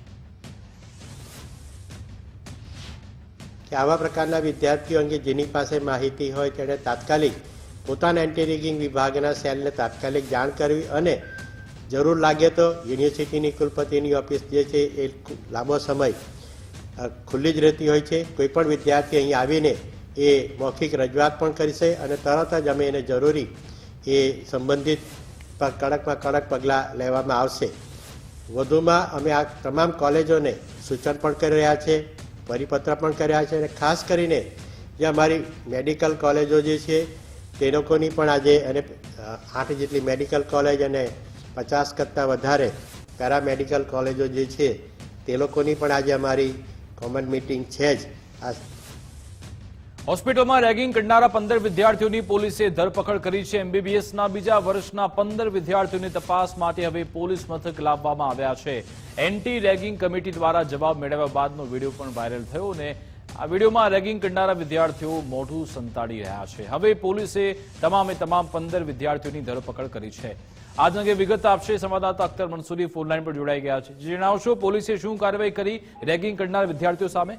કે આવા પ્રકારના વિદ્યાર્થીઓ અંગે જેની પાસે માહિતી હોય તેણે તાત્કાલિક પોતાના એન્ટી રેગિંગ વિભાગના સેલને તાત્કાલિક જાણ કરવી અને જરૂર લાગે તો યુનિવર્સિટીની કુલપતિની ઓફિસ જે છે એ લાંબો સમય ખુલ્લી જ રહેતી હોય છે. કોઈ પણ વિદ્યાર્થી અહીં આવીને એ મૌખિક રજૂઆત પણ કરશે અને તરત જ અમે એને જરૂરી એ સંબંધિત કડકમાં કડક પગલાં લેવામાં આવશે. વધુમાં અમે આ તમામ કોલેજોને સૂચન પણ કરી રહ્યા છે, પરિપત્ર પણ કર્યા છે અને ખાસ કરીને જે અમારી મેડિકલ કોલેજો જે છે તે લોકોની પણ આજે અને 8 જેટલી મેડિકલ કોલેજ અને 50 કરતાં વધારે પેરામેડિકલ કોલેજો જે છે તે લોકોની પણ આજે અમારી કોમન મીટિંગ છે જ. હોસ્પિટલમાં રેગિંગ કરનારા 15 વિદ્યાર્થીઓની પોલીસે ધરપકડ કરી છે. એમબીબીએસના બીજા વર્ષના 15 વિદ્યાર્થીઓની તપાસ માટે હવે પોલીસ મથક લાવવામાં આવ્યા છે. એન્ટી રેગિંગ કમિટી દ્વારા જવાબ મેળવ્યા બાદનો વિડીયો પણ વાયરલ થયો અને આ વિડીયોમાં રેગિંગ કરનારા વિદ્યાર્થીઓ મોઢું સંતાડી રહ્યા છે. હવે પોલીસે તમામ 15 વિદ્યાર્થીઓની ધરપકડ કરી છે. આજ અંગે વિગત આપશે સંવાદદાતા અખ્તર મંસૂરી ફોનલાઈન પર જોડાઈ ગયા છે. જણાવશો પોલીસે શું કાર્યવાહી કરી રેગિંગ કરનાર વિદ્યાર્થીઓ સામે?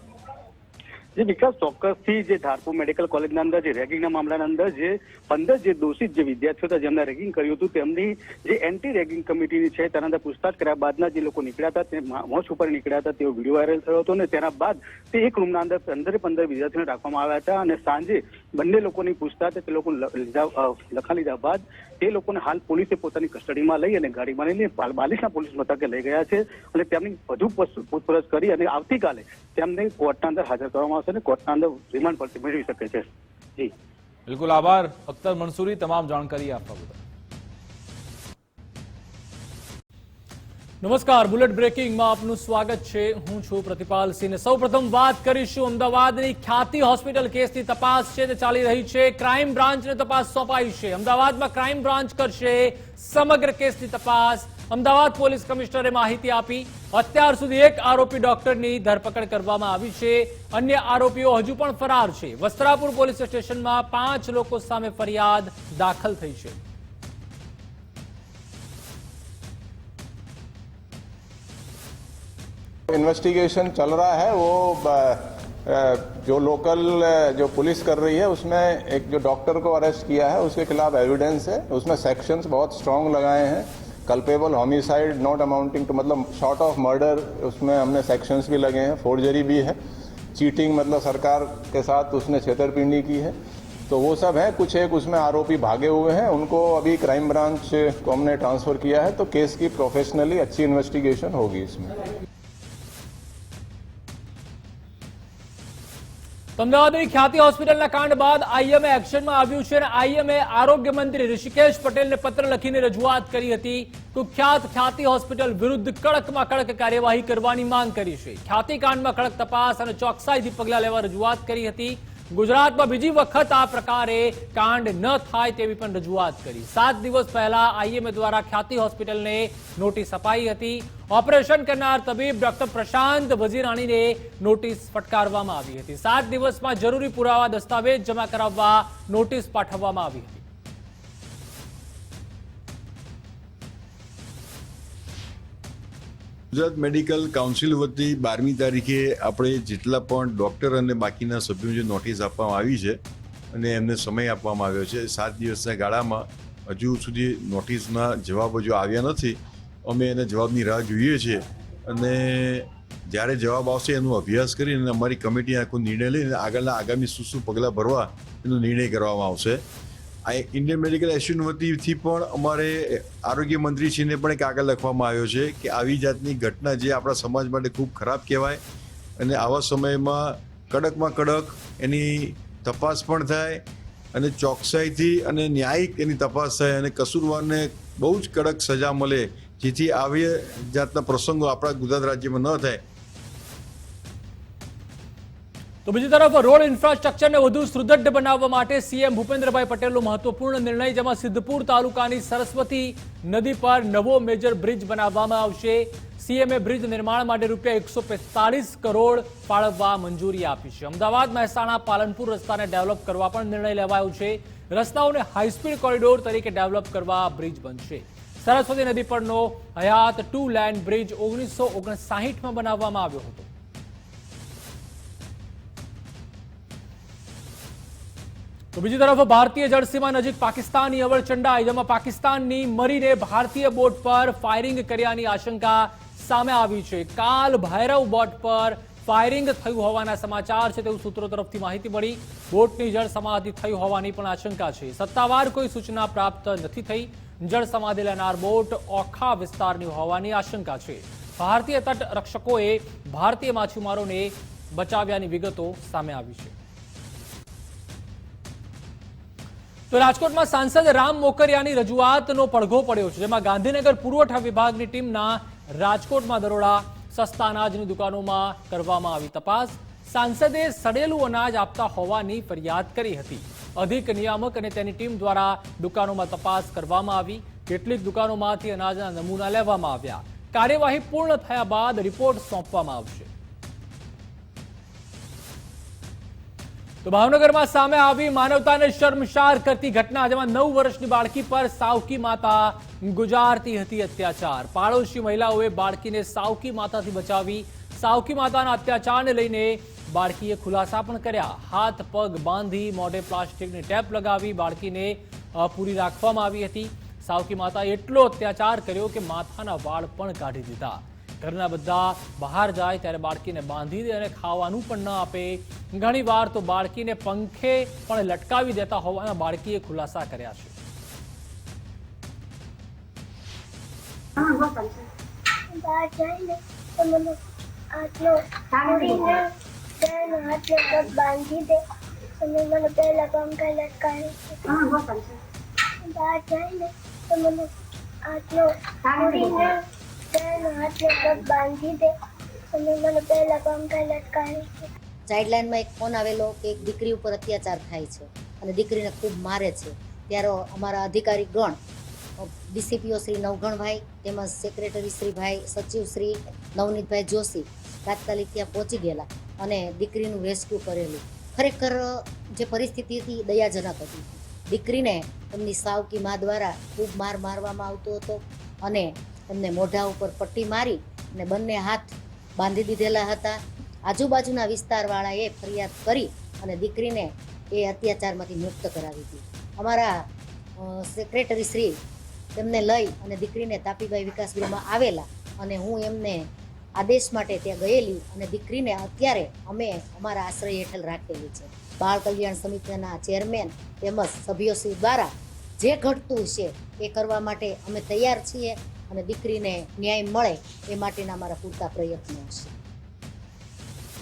જે વિકાસ ચોક્કસથી જે ધારપુર મેડિકલ કોલેજના અંદર જે રેગિંગના મામલાના અંદર જે 15 જે દોષિત જે વિદ્યાર્થીઓ હતા જેમને રેગિંગ કર્યું હતું તેમની જે એન્ટી રેગિંગ કમિટીની છે તેના અંદર પૂછતાછ કર્યા બાદના જે લોકો નીકળ્યા હતા તે મોચ ઉપર નીકળ્યા હતા તેવો વિડીયો વાયરલ થયો હતો અને તેના બાદ તે એક રૂમના અંદર 15 વિદ્યાર્થીઓને રાખવામાં આવ્યા હતા અને સાંજે બંને લોકોની પૂછતાછ તે લોકો લખા લીધા બાદ તે લોકોને હાલ પોલીસે પોતાની કસ્ટડીમાં લઈ અને ગાડીમાં લઈને બાલિશના પોલીસ મથકે લઈ ગયા છે અને તેમની વધુ પૂછપરછ કરી અને આવતીકાલે તેમને કોર્ટના અંદર હાજર કરવામાં આવશે અને કોર્ટના અંદર રિમાન્ડ પર મેળવી શકે છે. જી બિલકુલ આભાર અખ્તર મંસૂરી તમામ જાણકારી આપવા બદલ. નમસ્કાર, બુલેટ બ્રેકિંગમાં આપનું સ્વાગત છે. હું છું પ્રતિપાલ સિંહ. સૌપ્રથમ વાત કરીશું અમદાવાદની ખ્યાતિ હોસ્પિટલ કેસની તપાસ છે તે ચાલી રહી છે. ક્રાઇમ બ્રાન્ચને તપાસ સોંપાઈ છે. અમદાવાદમાં ક્રાઇમ બ્રાન્ચ કરશે સમગ્ર કેસની તપાસ. અમદાવાદ પોલીસ કમિશનરે માહિતી આપી. અત્યાર સુધી એક આરોપી ડોક્ટરની ધરપકડ કરવામાં આવી છે. અન્ય આરોપીઓ હજુ પણ ફરાર છે. વસ્ત્રાપુર પોલીસ સ્ટેશનમાં 5 લોકો સામે ફરિયાદ દાખલ થઈ છે. इन्वेस्टिगेशन चल रहा है, वो जो लोकल जो पुलिस कर रही है उसमें एक जो डॉक्टर को अरेस्ट किया है उसके खिलाफ एविडेंस है. उसमें सेक्शंस बहुत स्ट्रांग लगाए हैं. Culpable homicide not amounting to मतलब शॉर्ट ऑफ मर्डर, उसमें हमने सेक्शंस भी लगे हैं. फोर्जरी भी है. चीटिंग मतलब सरकार के साथ उसने छेतरपिंडी की है. तो वो सब है. कुछ एक उसमें आरोपी भागे हुए हैं, उनको अभी क्राइम ब्रांच को हमने ट्रांसफर किया है. तो केस की प्रोफेशनली अच्छी इन्वेस्टिगेशन होगी इसमें. અમદાવાદની ખ્યાતિ હોસ્પિટલના કાંડ બાદ આઈએમએ એક્શનમાં આવ્યું છે અને આઈએમએ આરોગ્ય મંત્રી ઋષિકેશ પટેલને પત્ર લખીને રજૂઆત કરી હતી. કુખ્યાત ખ્યાતિ હોસ્પિટલ વિરુદ્ધ કડકમાં કડક કાર્યવાહી કરવાની માંગ કરી છે. ખ્યાતિ કાંડમાં કડક તપાસ અને ચોકસાઈથી પગલાં લેવા રજૂઆત કરી હતી. ગુજરાતમાં બીજી વખત આ પ્રકારે કાંડ ન થાય તેવી પણ રજૂઆત કરી. 7 દિવસ પહેલા આઈએમએ દ્વારા ખ્યાતિ હોસ્પિટલને નોટિસ અપાઈ હતી. ઓપરેશન કરનાર તબીબ ડોક્ટર પ્રશાંત વજીરાણીને નોટિસ ફટકારવામાં આવી હતી. 7 દિવસમાં જરૂરી પુરાવા દસ્તાવેજ જમા કરાવવા નોટિસ પાઠવવામાં આવી હતી. ગુજરાત મેડિકલ કાઉન્સિલ વતી 12મી તારીખે આપણે જેટલા પણ ડૉક્ટર અને બાકીના સભ્યો જે નોટિસ આપવામાં આવી છે અને એમને સમય આપવામાં આવ્યો છે 7 દિવસના ગાળામાં હજુ સુધી નોટિસના જવાબ હજુ આવ્યા નથી. અમે એના જવાબની રાહ જોઈએ છીએ અને જ્યારે જવાબ આવશે એનો અભ્યાસ કરીને અમારી કમિટી આખો નિર્ણય લઈને આગામી શું પગલાં ભરવા એનો નિર્ણય કરવામાં આવશે. આ ઇન્ડિયન મેડિકલ એસોસિએશન વતીથી પણ અમારે આરોગ્ય મંત્રીશ્રીને પણ એક આગળ લખવામાં આવ્યો છે કે આવી જાતની ઘટના જે આપણા સમાજ માટે ખૂબ ખરાબ કહેવાય અને આવા સમયમાં કડકમાં કડક એની તપાસ પણ થાય અને ચોકસાઈથી અને ન્યાયિક એની તપાસ થાય અને કસૂરવારને બહુ જ કડક સજા મળે જેથી આવી જાતના પ્રસંગો આપણા ગુજરાત રાજ્યમાં ન થાય. તો બીજી તરફ રોડ ઇન્ફ્રાસ્ટ્રક્ચરને વધુ સુદૃઢ બનાવવા માટે સીએમ ભૂપેન્દ્રભાઈ પટેલનો મહત્વપૂર્ણ નિર્ણય, જેમાં સિદ્ધપુર તાલુકાની સરસ્વતી નદી પર નવો મેજર બ્રિજ બનાવવામાં આવશે. સીએમએ બ્રિજ નિર્માણ માટે ₹145 કરોડ ફાળવવા મંજૂરી આપી છે. અમદાવાદ મહેસાણા પાલનપુર રસ્તાને ડેવલપ કરવા પણ નિર્ણય લેવાયો છે. રસ્તાઓને હાઈસ્પીડ કોરિડોર તરીકે ડેવલપ કરવા બ્રિજ બનશે. સરસ્વતી નદી પરનો હયાત 2 લેન બ્રિજ 1959માં બનાવવામાં આવ્યો હતો. તો બીજી તરફ ભારતીય જળસીમા નજીક પાકિસ્તાનની અવળચંડાઈ, જેમાં પાકિસ્તાનની મરીને ભારતીય બોટ પર ફાયરિંગ કર્યાની આશંકા સામે આવી છે. કાલ ભૈરવ બોટ પર ફાયરિંગ થયું હોવાના સમાચાર છે તેવું સૂત્રો તરફથી માહિતી મળી. બોટની જળ સમાધિ થઈ હોવાની પણ આશંકા છે. સત્તાવાર કોઈ સૂચના પ્રાપ્ત નથી થઈ. જળ સમાધિ લેનાર બોટ ઓખા વિસ્તારની હોવાની આશંકા છે. ભારતીય તટ રક્ષકોએ ભારતીય માછીમારોને બચાવ્યાની વિગતો સામે આવી છે. તો રાજકોટમાં સાંસદ રામ મોકરિયાની રજૂઆતનો પડઘો પડ્યો છે, જેમાં ગાંધીનગર પુરવઠા વિભાગની ટીમના રાજકોટમાં દરોડા, સસ્તા અનાજની દુકાનોમાં કરવામાં આવી તપાસ. સાંસદે સડેલું અનાજ આપતા હોવાની ફરિયાદ કરી હતી. અધિક નિયામક અને તેની ટીમ દ્વારા દુકાનોમાં તપાસ કરવામાં આવી. કેટલીક દુકાનોમાંથી અનાજના નમૂના લેવામાં આવ્યા. કાર્યવાહી પૂર્ણ થયા બાદ રિપોર્ટ સોંપવામાં આવશે. તો ભાવનગરમાં સામે આવી માનવતાને શર્મસાર કરતી ઘટના, જેમાં 9 વર્ષની બાળકી પર સાવકી માતા ગુજારતી હતી અત્યાચાર. પાડોશી મહિલાઓએ બાળકીને સાવકી માતાથી બચાવી. સાવકી માતાના અત્યાચારને લઈને બાળકીએ ખુલાસા પણ કર્યા. હાથ પગ બાંધી મોઢે પ્લાસ્ટિકની ટેપ લગાવી બાળકીને પૂરી રાખવામાં આવી હતી. સાવકી માતાએ એટલો અત્યાચાર કર્યો કે માથાના વાળ પણ કાઢી દીધા. ઘરના બધા બહાર જાય ત્યારે બાળકીને બાંધી દે અને ખાવાનું પણ ન આપે. ઘણીવાર તો બાળકીને પંખે પણ લટકાવી દેતા હોવાના બાળકીએ ખુલાસા કર્યા છે. બાંધી દે અને મને પહેલા પંખા લટકાવી બહાર જઈને તો મને આટલો બાંધી દે અને મને પહેલા પંખા લટકાવી. ચાઇલ્ડલાઇનમાં એક ફોન આવેલો કે એક દીકરી ઉપર અત્યાચાર થાય છે અને દીકરીને ખૂબ મારે છે. ત્યારે અમારા અધિકારી ગણ ડીસીપીઓ શ્રી નવઘણભાઈ તેમજ સેક્રેટરી શ્રી ભાઈ સચિવ શ્રી નવનીતભાઈ જોશી તાત્કાલિક ત્યાં પહોંચી ગયેલા અને દીકરીનું રેસ્ક્યુ કરેલું. ખરેખર જે પરિસ્થિતિ હતી દયાજનક હતી. દીકરીને એમની સાવકી મા દ્વારા ખૂબ મારવામાં આવતો હતો અને એમને મોઢા ઉપર પટ્ટી મારી અને બંને હાથ બાંધી દીધેલા હતા. આજુબાજુના વિસ્તારવાળાએ ફરિયાદ કરી અને દીકરીને એ અત્યાચારમાંથી મુક્ત કરાવી હતી. અમારા સેક્રેટરી શ્રી તેમને લઈ અને દીકરીને તાપીબાઈ વિકાસ ગૃહમાં આવેલા અને હું એમને આદેશ માટે ત્યાં ગયેલી અને દીકરીને અત્યારે અમે અમારા આશ્રય હેઠળ રાખેલી છે. બાળ કલ્યાણ સમિતિના ચેરમેન તેમજ સભ્યોશ્રી દ્વારા જે ઘટતું છે એ કરવા માટે અમે તૈયાર છીએ અને દીકરીને ન્યાય મળે એ માટેના અમારા પૂરતા પ્રયત્નો છે.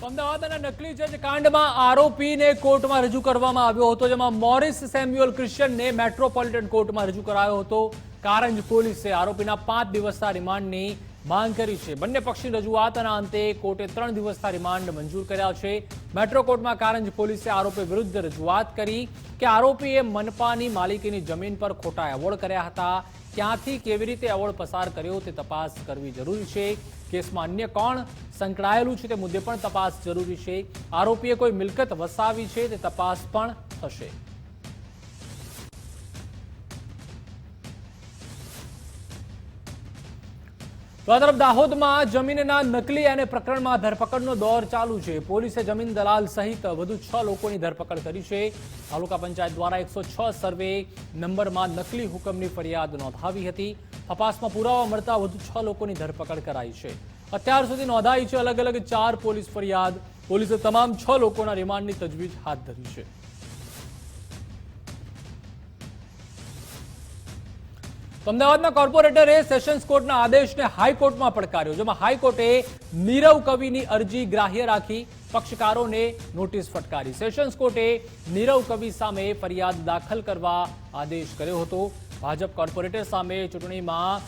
અમદાવાદના નકલી જજ કાંડમાં આરોપીને કોર્ટમાં રજૂ કરવામાં આવ્યો હતો, જેમાં મોરિસ સેમ્યુઅલ ક્રિશ્ચનને મેટ્રોપોલિટન કોર્ટમાં રજૂ કરાયો હતો. કારંજ પોલીસે આરોપીના 5 દિવસના રિમાન્ડની માંગ કરી છે. બંને પક્ષની રજૂઆતના અંતે કોર્ટે 3 દિવસના રિમાન્ડ મંજૂર કર્યા છે. મેટ્રો કોર્ટમાં કારંજ પોલીસે આરોપી વિરુદ્ધ રજૂઆત કરી કે આરોપીએ મનપાની માલિકીની જમીન પર ખોટા એવોર્ડ કર્યા હતા. ક્યાંથી કેવી રીતે એવોર્ડ પસાર કર્યો તે તપાસ કરવી જરૂરી છે. કેસમાં અન્ય કોણ સંકળાયેલું છે તે મુદ્દે પણ તપાસ જરૂરી છે. આરોપીએ કોઈ મિલકત વસાવી છે તે તપાસ પણ થશે. તો આ તરફ દાહોદમાં જમીનના નકલી અને પ્રકરણમાં ધરપકડનો દોર ચાલુ છે. પોલીસે જમીન દલાલ સહિત વધુ 6 લોકોની ધરપકડ કરી છે. તાલુકા પંચાયત દ્વારા 106 સર્વે નંબરમાં નકલી હુકમની ફરિયાદ નોંધાવી હતી. તપાસમાં પુરાવા મળતા વધુ 6 લોકોની ધરપકડ કરાઈ છે. અત્યાર સુધી નોંધાઈ છે અલગ અલગ 4 પોલીસ ફરિયાદ. પોલીસે તમામ 6 લોકોના રિમાન્ડની તજવીજ હાથ ધરી છે. અમદાવાદના કોર્પોરેટરે સેશન્સ કોર્ટના આદેશને હાઈકોર્ટમાં પડકાર્યો, જેમાં હાઈકોર્ટે નીરવ કવિની અરજી ગ્રાહ્ય રાખી પક્ષકારોને નોટિસ ફટકારી. સેશન્સ કોર્ટે નીરવ કવિ સામે ફરિયાદ દાખલ કરવા આદેશ કર્યો હતો. ભાજપ કોર્પોરેટર સામે ચૂંટણીમાં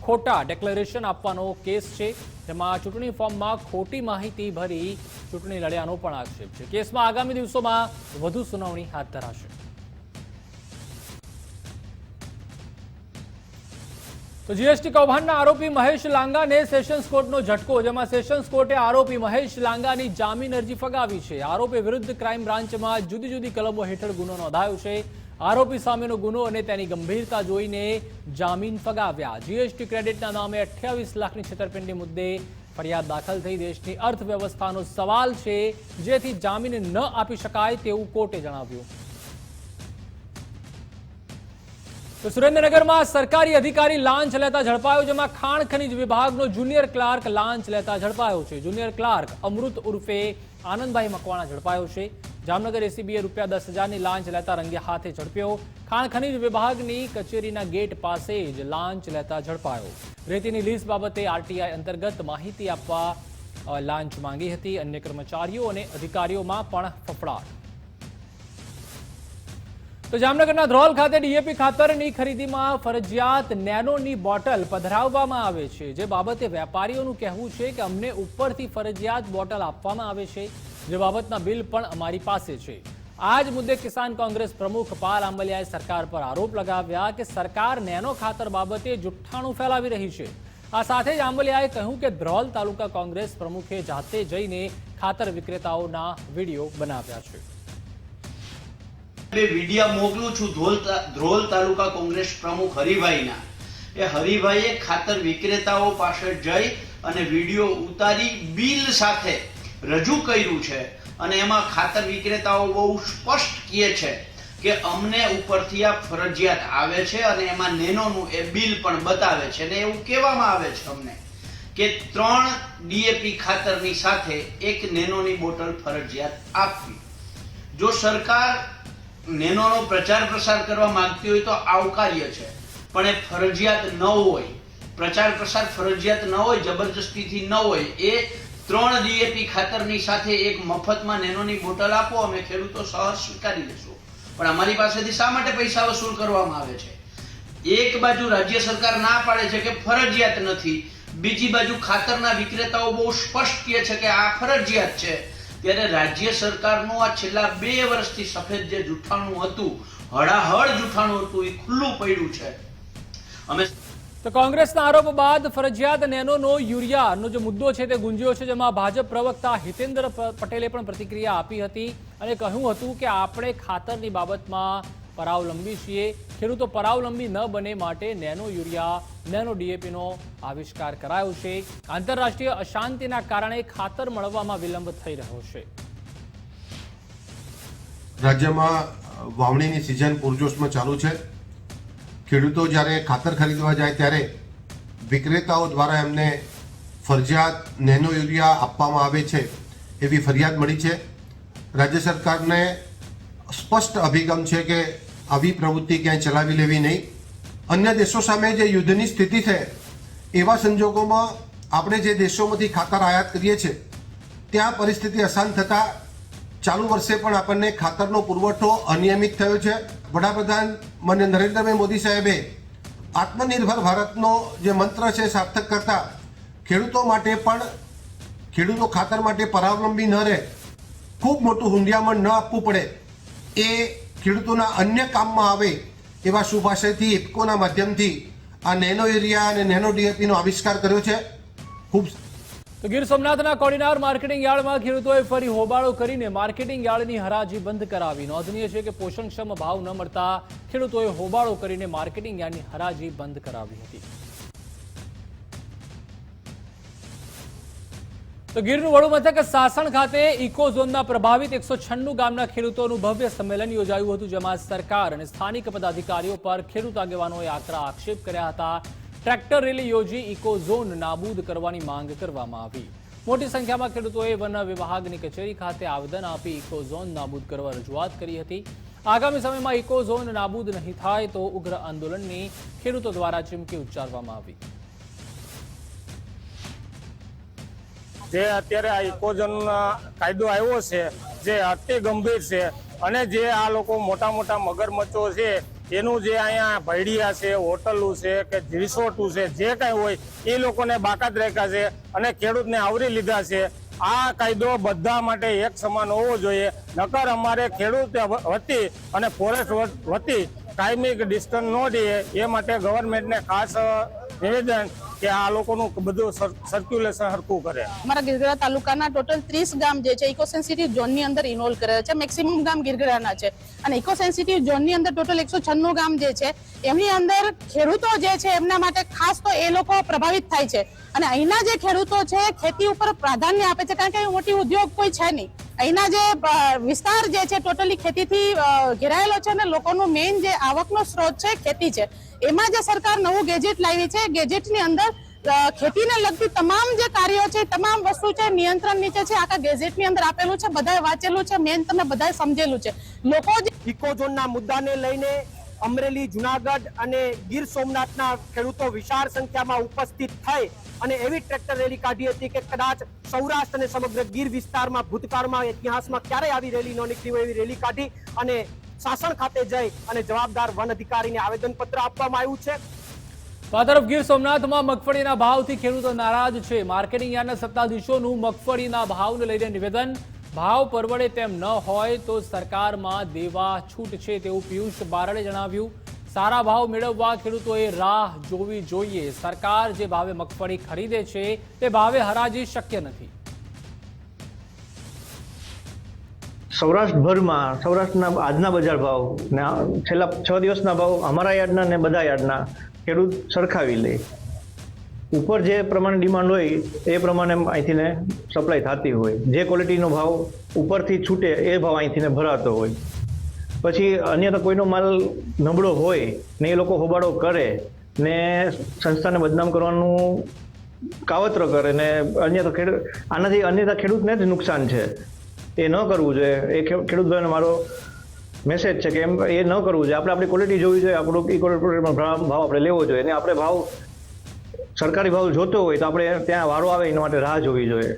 ખોટા ડેક્લેરેશન આપવાનો કેસ છે, જેમાં ચૂંટણી ફોર્મમાં ખોટી માહિતી ભરી ચૂંટણી લડ્યાનો પણ આક્ષેપ છે. કેસમાં આગામી દિવસોમાં વધુ સુનાવણી હાથ ધરાશે. તો જીએસટી કૌભાંડના આરોપી મહેશ લાંગાને સેશન્સ કોર્ટનો ઝટકો, જેમાં સેશન્સ કોર્ટે આરોપી મહેશ લાંગાની જામીન અરજી ફગાવી છે. આરોપી વિરુદ્ધ ક્રાઇમ બ્રાન્ચમાં જુદી જુદી કલમો હેઠળ ગુનો નોંધાયો છે. આરોપી સામેનો ગુનો અને તેની ગંભીરતા જોઈને જામીન ફગાવ્યા. જીએસટી ક્રેડિટના નામે 28 લાખની છેતરપિંડી મુદ્દે ફરિયાદ દાખલ થઈ. દેશની અર્થવ્યવસ્થાનો સવાલ છે, જેથી જામીન ન આપી શકાય તેવું કોર્ટે જણાવ્યું. તો સુરેન્દ્રનગરમાં સરકારી અધિકારી લાંચ લેતા ઝડપાયો, જેમાં ખાણ ખનીજ વિભાગનો જુનિયર ક્લાર્ક લાંચ લેતા ઝડપાયો છે. જુનિયર ક્લાર્ક અમૃત ઉર્ફે આનંદભાઈ મકવાણા ઝડપાયો છે. જામનગર એસીબીએ ₹10,000ની લાંચ લેતા રંગે હાથે ઝડપ્યો. ખાણ ખનીજ વિભાગની કચેરીના ગેટ પાસે જ લાંચ લેતા ઝડપાયો. રેતીની લીઝ બાબતે આરટીઆઈ અંતર્ગત માહિતી આપવા લાંચ માંગી હતી. અન્ય કર્મચારીઓ અને અધિકારીઓમાં પણ ફફડાટ. તો જામનગરના ધ્રોલ ખાતે ડીએપી ખાતરની ખરીદીમાં ફરજિયાત નેનોની બોટલ પધરાવવામાં આવે છે, જે બાબતે વેપારીઓનું કહેવું છે કે અમને ઉપરથી ફરજિયાત બોટલ આપવામાં આવે છે, જે બાબતના બિલ પણ અમારી પાસે છે. આ જ મુદ્દે કિસાન કોંગ્રેસ પ્રમુખ પાલ આંબલિયાએ સરકાર પર આરોપ લગાવ્યા કે સરકાર નેનો ખાતર બાબતે જુઠ્ઠાણું ફેલાવી રહી છે. આ સાથે જ આંબલિયાએ કહ્યું કે ધ્રોલ તાલુકા કોંગ્રેસ પ્રમુખે જાતે જઈને ખાતર વિક્રેતાઓના વિડીયો બનાવ્યા છે. વિડીયા મોકલું છું ધ્રોલ તાલુકા કોંગ્રેસ પ્રમુખ હરિભાઈના. એ હરિભાઈએ ખાતર વિક્રેતાઓ પાસે જઈ અને વિડીયો ઉતારી બિલ સાથે રજૂ કર્યું છે અને એમાં ખાતર વિક્રેતાઓ બહુ સ્પષ્ટ કહે છે કે અમને ઉપરથી આ ફરજિયાત આવે છે અને એમાં નેનોનું એ બિલ પણ બતાવે છે અને એવું કહેવામાં આવે છે અમને કે 3 ડીએપી ખાતરની સાથે એક નેનોની બોટલ ફરજિયાત આપવી. જો સરકાર નેનોનો પ્રચાર પ્રસાર કરવા માંગતી હોય તો આવકાર્ય છે, પણ એ ફરજિયાત ન હોય, પ્રચાર પ્રસાર ફરજિયાત ન હોય, જબરજસ્તીથી ન હોય. એ 3 ડીએપી ખાતરની સાથે એક મફતમાં નેનોની બોટલ આપો, અમે ખેડૂતો સહજ સ્વીકારી લેશું. પણ અમારી પાસેથી શા માટે પૈસા વસૂલ કરવામાં આવે છે? એક બાજુ રાજ્ય સરકાર ના પાડે છે કે ફરજિયાત નથી, બીજી બાજુ ખાતરના વિક્રેતાઓ બહુ સ્પષ્ટ કહે છે કે આ ફરજિયાત છે. ત્યારે રાજ્ય સરકારનું આ છેલ્લા 2 વર્ષથી સફેદ જે જૂઠાણું હતું, હળાહળ જૂઠાણું હતું, એ ખુલ્લું પડ્યું છે. અમે તો કોંગ્રેસના આરોપ બાદ ફરજિયાત નેનોનો યુરિયાનો જે મુદ્દો છે તે ગુંજ્યો છે, જેમાં ભાજપ પ્રવક્તા હિતેન્દ્ર પટેલે પણ પ્રતિક્રિયા આપી હતી અને કહ્યું હતું કે આપણે ખાતરની બાબતમાં પરાવલંબી છીએ. ખેડૂતો પરાવલંબી ન બને માટે નેનો યુરિયા, નેનો ડીએપીનો આવિષ્કાર કરાયો છે. આંતરરાષ્ટ્રીય અશાંતિના કારણે ખાતર મળવામાં વિલંબ થઈ રહ્યો છે. રાજ્યમાં વાવણીની સિઝન પૂરજોશમાં ચાલુ છે. ખેડૂતો જ્યારે ખાતર ખરીદવા જાય ત્યારે વિક્રેતાઓ દ્વારા એમને ફરજિયાત નેનો યુરિયા આપવામાં આવે છે એવી ફરિયાદ મળી છે. રાજ્ય સરકારને સ્પષ્ટ અભિગમ છે કે આવી પ્રવૃત્તિ ક્યાંય ચલાવી લેવી નહીં. અન્ય દેશો સામે જે યુદ્ધની સ્થિતિ છે એવા સંજોગોમાં આપણે જે દેશોમાંથી ખાતર આયાત કરીએ છીએ ત્યાં પરિસ્થિતિ અશાંત થતાં ચાલુ વર્ષે પણ આપણને ખાતરનો પુરવઠો અનિયમિત થયો છે. વડાપ્રધાન માનનીય નરેન્દ્રભાઈ મોદી સાહેબે આત્મનિર્ભર ભારતનો જે મંત્ર છે સાર્થક કરતા ખેડૂતો માટે પણ, ખેડૂતો ખાતર માટે પરાવલંબી ન રહે, ખૂબ મોટું હુંડિયામણ ન આપવું પડે, એ ખેડૂતોના અન્ય કામમાં આવે એવા શુભાશયથી ઇફકોના માધ્યમથી આ નેનો યુરિયા અને નેનો ડીએપીનો આવિષ્કાર કર્યો છે. ખૂબ તો ગીર સોમનાથના કોડીનાર માર્કેટિંગ યાર્ડમાં ખેડૂતોએ ફરી હોબાળો કરીને માર્કેટિંગ યાર્ડની હરાજી બંધ કરાવી. નોંધનીય છે કે પોષણક્ષમ ભાવ ન મળતા ખેડૂતોએ હોબાળો કરીને માર્કેટિંગ યાર્ડની હરાજી બંધ કરાવી હતી. તો ગીરનું વડુ મથક સાસણ ખાતે ઇકો ઝોનના પ્રભાવિત 196 ગામના ખેડૂતોનું ભવ્ય સંમેલન યોજાયું હતું, જેમાં સરકાર અને સ્થાનિક પદાધિકારીઓ પર ખેડૂત આગેવાનોએ આકરા આક્ષેપ કર્યા હતા. ટ્રેક્ટર રેલી યોજી ઇકો ઝોન નાબૂદ કરવાની માંગ કરવામાં આવી. મોટી સંખ્યામાં ખેડૂતોએ વન વિભાગની કચેરી ખાતે આવેદન આપી ઇકો ઝોન નાબૂદ કરવા રજૂઆત કરી હતી. આગામી સમયમાં ઇકો ઝોન નાબૂદ નહીં થાય તો ઉગ્ર આંદોલનની ખેડૂતો દ્વારા ચીમકી ઉચ્ચારવામાં આવી. જે અત્યારે આ ઇકોઝોન કાયદો આવ્યો છે જે અતિ ગંભીર છે અને જે આ લોકો મોટા મોટા મગરમચ્છો છે એનું જે અહીંયા ભૈડિયા છે, હોટલો છે કે રિસોર્ટો છે, જે કાંઈ હોય એ લોકોને બાકાત રાખ્યા છે અને ખેડૂતને આવરી લીધા છે. આ કાયદો બધા માટે એક સમાન હોવો જોઈએ. નકર અમારે ખેડૂત વતી અને ફોરેસ્ટ વતી કાયમી ડિસ્ટન્સ ન રહે એ માટે ગવર્મેન્ટને ખાસ નિવેદન કે આ લોકોનું બધું સર્ક્યુલેશન હરખું કરે. અમારા ગીરગઢડા તાલુકાના ટોટલ 30 ગામ જે છે ઇકો સેન્સિટિવ ઝોનની અંદર ઇન્વોલ્વ કરેલા છે. મેક્સિમમ ગામ ગીરગઢડાના છે અને ઇકો સેન્સિટિવ ઝોનની અંદર ટોટલ 196 ગામ જે છે એમની અંદર ખેડૂતો જે છે એમના માટે ખાસ તો એ લોકો પ્રભાવિત થાય છે. અને અહીંના જે ખેડૂતો છે ખેતી ઉપર પ્રાધાન્ય આપે છે, કારણ કે મોટી ઉદ્યોગ કોઈ છે નહીં. અહીંના જે વિસ્તાર જે છે ટોટલી ખેતીથી ઘેરાયેલો છે અને લોકોનું મેઇન જે આવકનો સ્ત્રોત છે ખેતી છે. એમાં જે સરકાર નવું ગેજેટ લાવી છે, ગેજેટની અંદર ખેતીને લગતી તમામ જે કાર્યો છે, તમામ વસ્તુ છે નિયંત્રણ નીચે છે. આખા ગેજેટની અંદર આપેલું છે, બધાએ વાંચેલું છે, મેન તમે બધાએ સમજેલું છે. લોકો ઇકો ઝોનના મુદ્દાને લઈને અમરેલી, જુનાગઢ અને ગીર સોમનાથના ખેડૂતો વિશાળ સંખ્યામાં ઉપસ્થિત થઈ અને એવી ટ્રેક્ટર રેલી કાઢી હતી કે કદાચ સૌરાષ્ટ્ર અને સમગ્ર ગીર વિસ્તારમાં ભૂતકાળમાં ઇતિહાસમાં ક્યારેય આવી રેલી ન નીકળી હોય એવી રેલી કાઢી અને શાસન ખાતે જઈ અને જવાબદાર વન અધિકારીને આવેદનપત્ર આપવામાં આવ્યું છે. આ તરફ ગીર સોમનાથમાં મગફળીના ભાવથી ખેડૂતો નારાજ છે. માર્કેટિંગ યાર્ડના સત્તાધીશોનું મગફળીના ભાવને લઈને નિવેદન. ભાવ પરવડે તેમ ન હોય તો સરકારમાં દેવા છૂટ છે તેવું પિયુષ બારડે જણાવ્યું. સારા ભાવ મેળવવા ખેડૂતોએ રાહ જોવી જોઈએ. સરકાર જે ભાવે મગફળી ખરીદે છે તે ભાવે હરાજી શક્ય નથી. સૌરાષ્ટ્રના આજના બજાર ભાવ ને છેલ્લા 6 દિવસના ભાવ અમારા યાર્ડના ને બધા યાર્ડના ખેડૂત સરખાવી લે. ઉપર જે પ્રમાણે ડિમાન્ડ હોય એ પ્રમાણે અહીંથી ને સપ્લાય થતી હોય. જે ક્વોલિટીનો ભાવ ઉપરથી છૂટે એ ભાવ અહીંથી ને ભરાતો હોય. પછી અન્ય કોઈનો માલ નબળો હોય ને એ લોકો હોબાળો કરે ને સંસ્થાને બદનામ કરવાનું કાવતરો કરે ને અન્યથા આનાથી અન્યથા ખેડૂતને જ નુકસાન છે. એ ન કરવું જોઈએ. એ ખેડૂત ભાઈનો મારો મેસેજ છે કે એમ એ ન કરવું જોઈએ. આપણે આપણી ક્વોલિટી જોવી જોઈએ, આપણો ઇકોનોમી ભાવ આપણે લેવો જોઈએ અને આપણે ભાવ સરકારી ભાવ જોતો હોય તો આપણે ત્યાં વારો આવે એના માટે રાહ જોવી જોઈએ.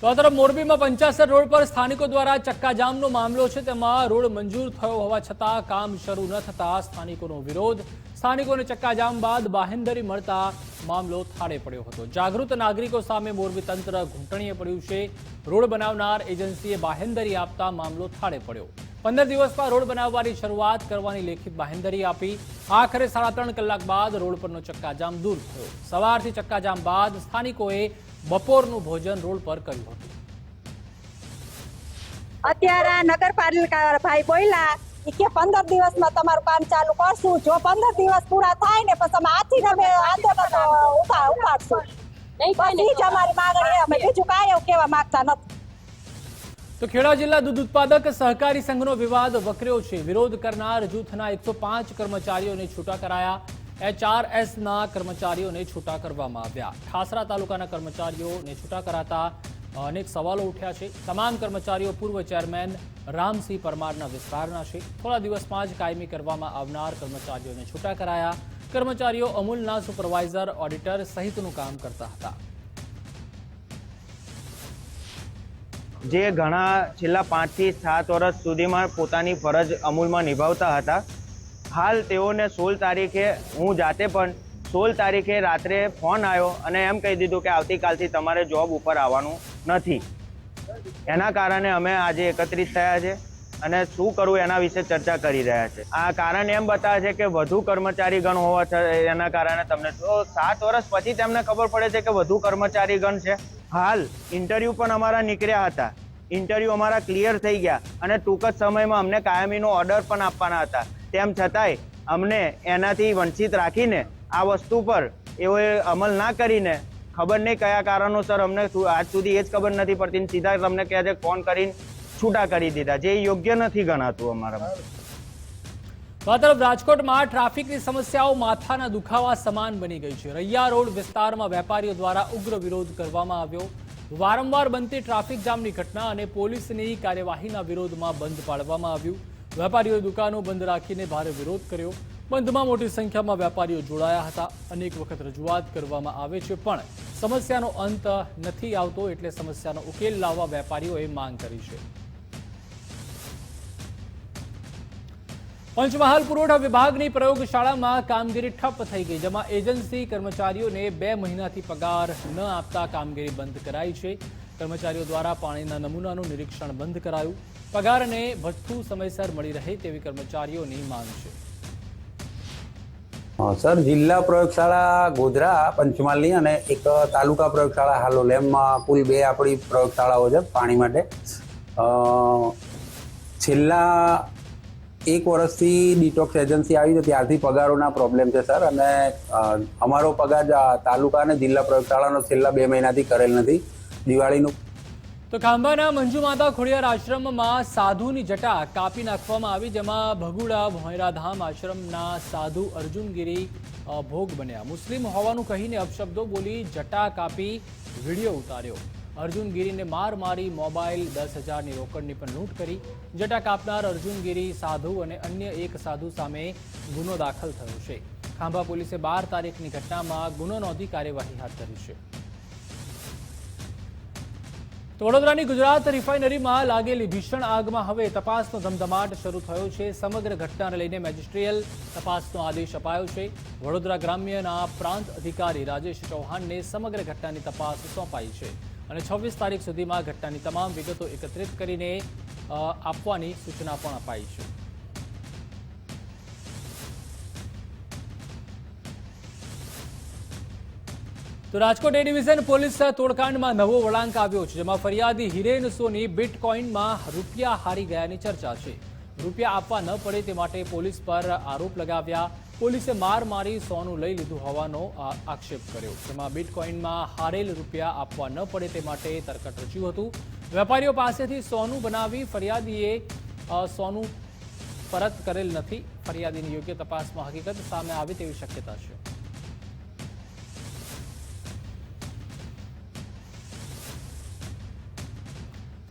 તો આ તરફ મોરબીમાં 85 રોડ પર સ્થાનિકો દ્વારા ચક્કાજામનો મામલો છે. તેમાં રોડ મંજૂર થયો હોવા છતાં કામ શરૂ ન થતા સ્થાનિકોનો વિરોધ. સ્થાનિકોને ચક્કાજામ બાદ બાહેંધરી મળતા મામલો થાળે પડ્યો હતો. જાગૃત નાગરિકો સામે મોરબી તંત્ર ઘૂંટણીએ પડ્યું છે. રોડ બનાવનાર એજન્સીએ બાહેંધરી આપતા મામલો થાળે પડ્યો. 15 દિવસમાં રોડ બનાવવાની શરૂઆત કરવાની લેખિત બાહેંધરી આપી. આખરે 3.5 કલાક બાદ રોડ પરનો ચક્કાજામ દૂર થયો. સવારથી ચક્કાજામ બાદ સ્થાનિકોએ બપોરનું ભોજન રોડ પર કર્યું હતું. અત્યારે નગરપાલિકા ભાઈ બોલ્યા કે 15 દિવસમાં તમારું કામ ચાલુ કરશું. જો 15 દિવસ પૂરા થાય ને પછી અમે આથી અમે આંદોલન ઉપાડશું. પછી જ અમારી માંગણી, અમે બીજું કાંઈ કહેવા માંગતા નથી. તો ખેડા જિલ્લા દૂધ ઉત્પાદક સહકારી સંઘનો વિવાદ વકર્યો છે. વિરોધ કરનાર જૂથના 105 કર્મચારીઓને છૂટા કરાયા. HRSના કર્મચારીઓને છૂટા કરવામાં આવ્યા. ઠાસરા તાલુકાના કર્મચારીઓને છૂટા કરાતા અનેક સવાલો ઉઠ્યા છે. તમામ કર્મચારીઓ પૂર્વ ચેરમેન રામસિંહ પરમારના વિસ્તારના છે. થોડા દિવસમાં જ કાયમી કરવામાં આવનાર કર્મચારીઓને છૂટા કરાયા. કર્મચારીઓ અમૂલના સુપરવાઇઝર, ઓડિટર સહિતનું કામ કરતા હતા. જે ઘણા છેલ્લા 5 થી 7 વર્ષ સુધીમાં પોતાની ફરજ અમૂલમાં નિભાવતા હતા, હાલ તેઓને 16 તારીખે હું જાતે પણ 16 તારીખે રાત્રે ફોન આવ્યો અને એમ કહી દીધું કે આવતીકાલથી તમારે જોબ ઉપર આવવાનું નથી. એના કારણે અમે આજે એકત્રિત થયા છે અને શું કરવું એના વિશે ચર્ચા કરી રહ્યા છે. આ કારણ એમ બતાવે છે કે વધુ કર્મચારી ગણ હોવા એના કારણે તમને તો 7 વર્ષ પછી તેમને ખબર પડે છે કે વધુ કર્મચારી ગણ છે. હાલ ઇન્ટરવ્યૂ પણ અમારા નીકળ્યા હતા. ઇન્ટરવ્યૂ અમારા ક્લિયર થઈ ગયા અને ટૂંક જ સમયમાં અમને કાયમીનો ઓર્ડર પણ આપવાના હતા. તેમ છતાંય અમને એનાથી વંચિત રાખીને આ વસ્તુ પર એઓએ અમલ ના કરીને ખબર નહીં કયા કારણોસર અમને આજ સુધી એ જ ખબર નથી પડતી. સીધા તમને કહે છે ફોન કરીને છૂટા કરી દીધા, જે યોગ્ય નથી ગણાતું અમારા. આ તરફ રાજકોટમાં ટ્રાફિકની સમસ્યાઓ માથાના દુખાવા સમાન બની ગઈ છે. રૈયા રોડ વિસ્તારમાં વેપારીઓ દ્વારા ઉગ્ર વિરોધ કરવામાં આવ્યો. વારંવાર બનતી ટ્રાફિક જામની ઘટના અને પોલીસની કાર્યવાહીના વિરોધમાં બંધ પાડવામાં આવ્યું. વેપારીઓએ દુકાનો બંધ રાખીને ભારે વિરોધ કર્યો. બંધમાં મોટી સંખ્યામાં વેપારીઓ જોડાયા હતા. અનેક વખત રજૂઆત કરવામાં આવે છે પણ સમસ્યાનો અંત નથી આવતો, એટલે સમસ્યાનો ઉકેલ લાવવા વેપારીઓએ માંગ કરી છે. પંચમહાલ પુરવઠા વિભાગની પ્રયોગશાળામાં કામગીરી ઠપ થઈ ગઈ, જેમાં એજન્સી કર્મચારીઓને 2 મહિનાથી પગાર ન આપતા કામગીરી બંધ કરાઈ છે. કર્મચારીઓ દ્વારા પાણીના નમૂનાનું નિરીક્ષણ બંધ કરાયું. પગાર અને ભથ્થું સમયસર મળી રહે તેવી કર્મચારીઓની માંગ છે. સર, જિલ્લા પ્રયોગશાળા ગોધરા પંચમહાલની અને એક તાલુકા પ્રયોગશાળા હાલોલ, એમ કુલ 2 આપણી પ્રયોગશાળાઓ છે પાણી માટે. છેલ્લા 1 વર્ષથી ડિટોક્સ એજન્સી આવી છે ત્યારથી પગારોના પ્રોબ્લેમ છે સર. અને અમારો પગાર તાલુકા અને જિલ્લા પ્રયોગશાળાનો છેલ્લા 2 મહિનાથી કરેલ નથી. દિવાળીનું તો ખાંભાના મંજુ માતા ખોડિયાર આશ્રમમાં સાધુની જટા કાપી નાખવામાં આવી, જેમાં ભગુડા ભોંયરાધામ આશ્રમના સાધુ અર્જુનગીરી ભોગ બન્યા. મુસ્લિમ હોવાનું કહીને અપશબ્દો બોલી જટા કાપી વિડીયો ઉતાર્યો. અર્જુનગીરીને માર મારી મોબાઈલ 10,000ની રોકડની પણ લૂંટ કરી. જટા કાપનાર અર્જુનગીરી સાધુ અને અન્ય એક સાધુ સામે ગુનો દાખલ થયો છે. ખાંભા પોલીસે 12 તારીખની ઘટનામાં ગુનો નોંધી કાર્યવાહી હાથ ધરી છે. વડોદરાની ગુજરાત રિફાઇનરીમાં લાગેલી ભીષણ આગમાં હવે તપાસનો ધમધમાટ શરૂ થયો છે. સમગ્ર ઘટનાને લઈને મેજિસ્ટ્રીયલ તપાસનો આદેશ અપાયો છે. વડોદરા ગ્રામ્યના પ્રાંત અધિકારી રાજેશ ચૌહાણને સમગ્ર ઘટનાની તપાસ સોંપાઈ છે અને 26 તારીખ સુધીમાં ઘટનાની તમામ વિગતો એકત્રિત કરીને આપવાની સૂચના પણ અપાઈ છે. તો રાજકોટ એ ડિવિઝન પોલીસ તોડકાંડમાં નવો વળાંક આવ્યો છે, જેમાં ફરિયાદી હિરેન સોની બિટકોઇનમાં રૂપિયા હારી ગયાની ચર્ચા છે. રૂપિયા આપવા ન પડે તે માટે પોલીસ પર આરોપ લગાવ્યા. પોલીસે માર મારી સોનું લઈ લીધું હોવાનો આક્ષેપ કર્યો, જેમાં બિટકોઇનમાં હારેલ રૂપિયા આપવા ન પડે તે માટે તરકટ રચ્યું હતું. વેપારીઓ પાસેથી સોનું બનાવી ફરિયાદીએ સોનું પરત કરેલ નથી. ફરિયાદીની યોગ્ય તપાસમાં હકીકત સામે આવે તેવી શક્યતા છે.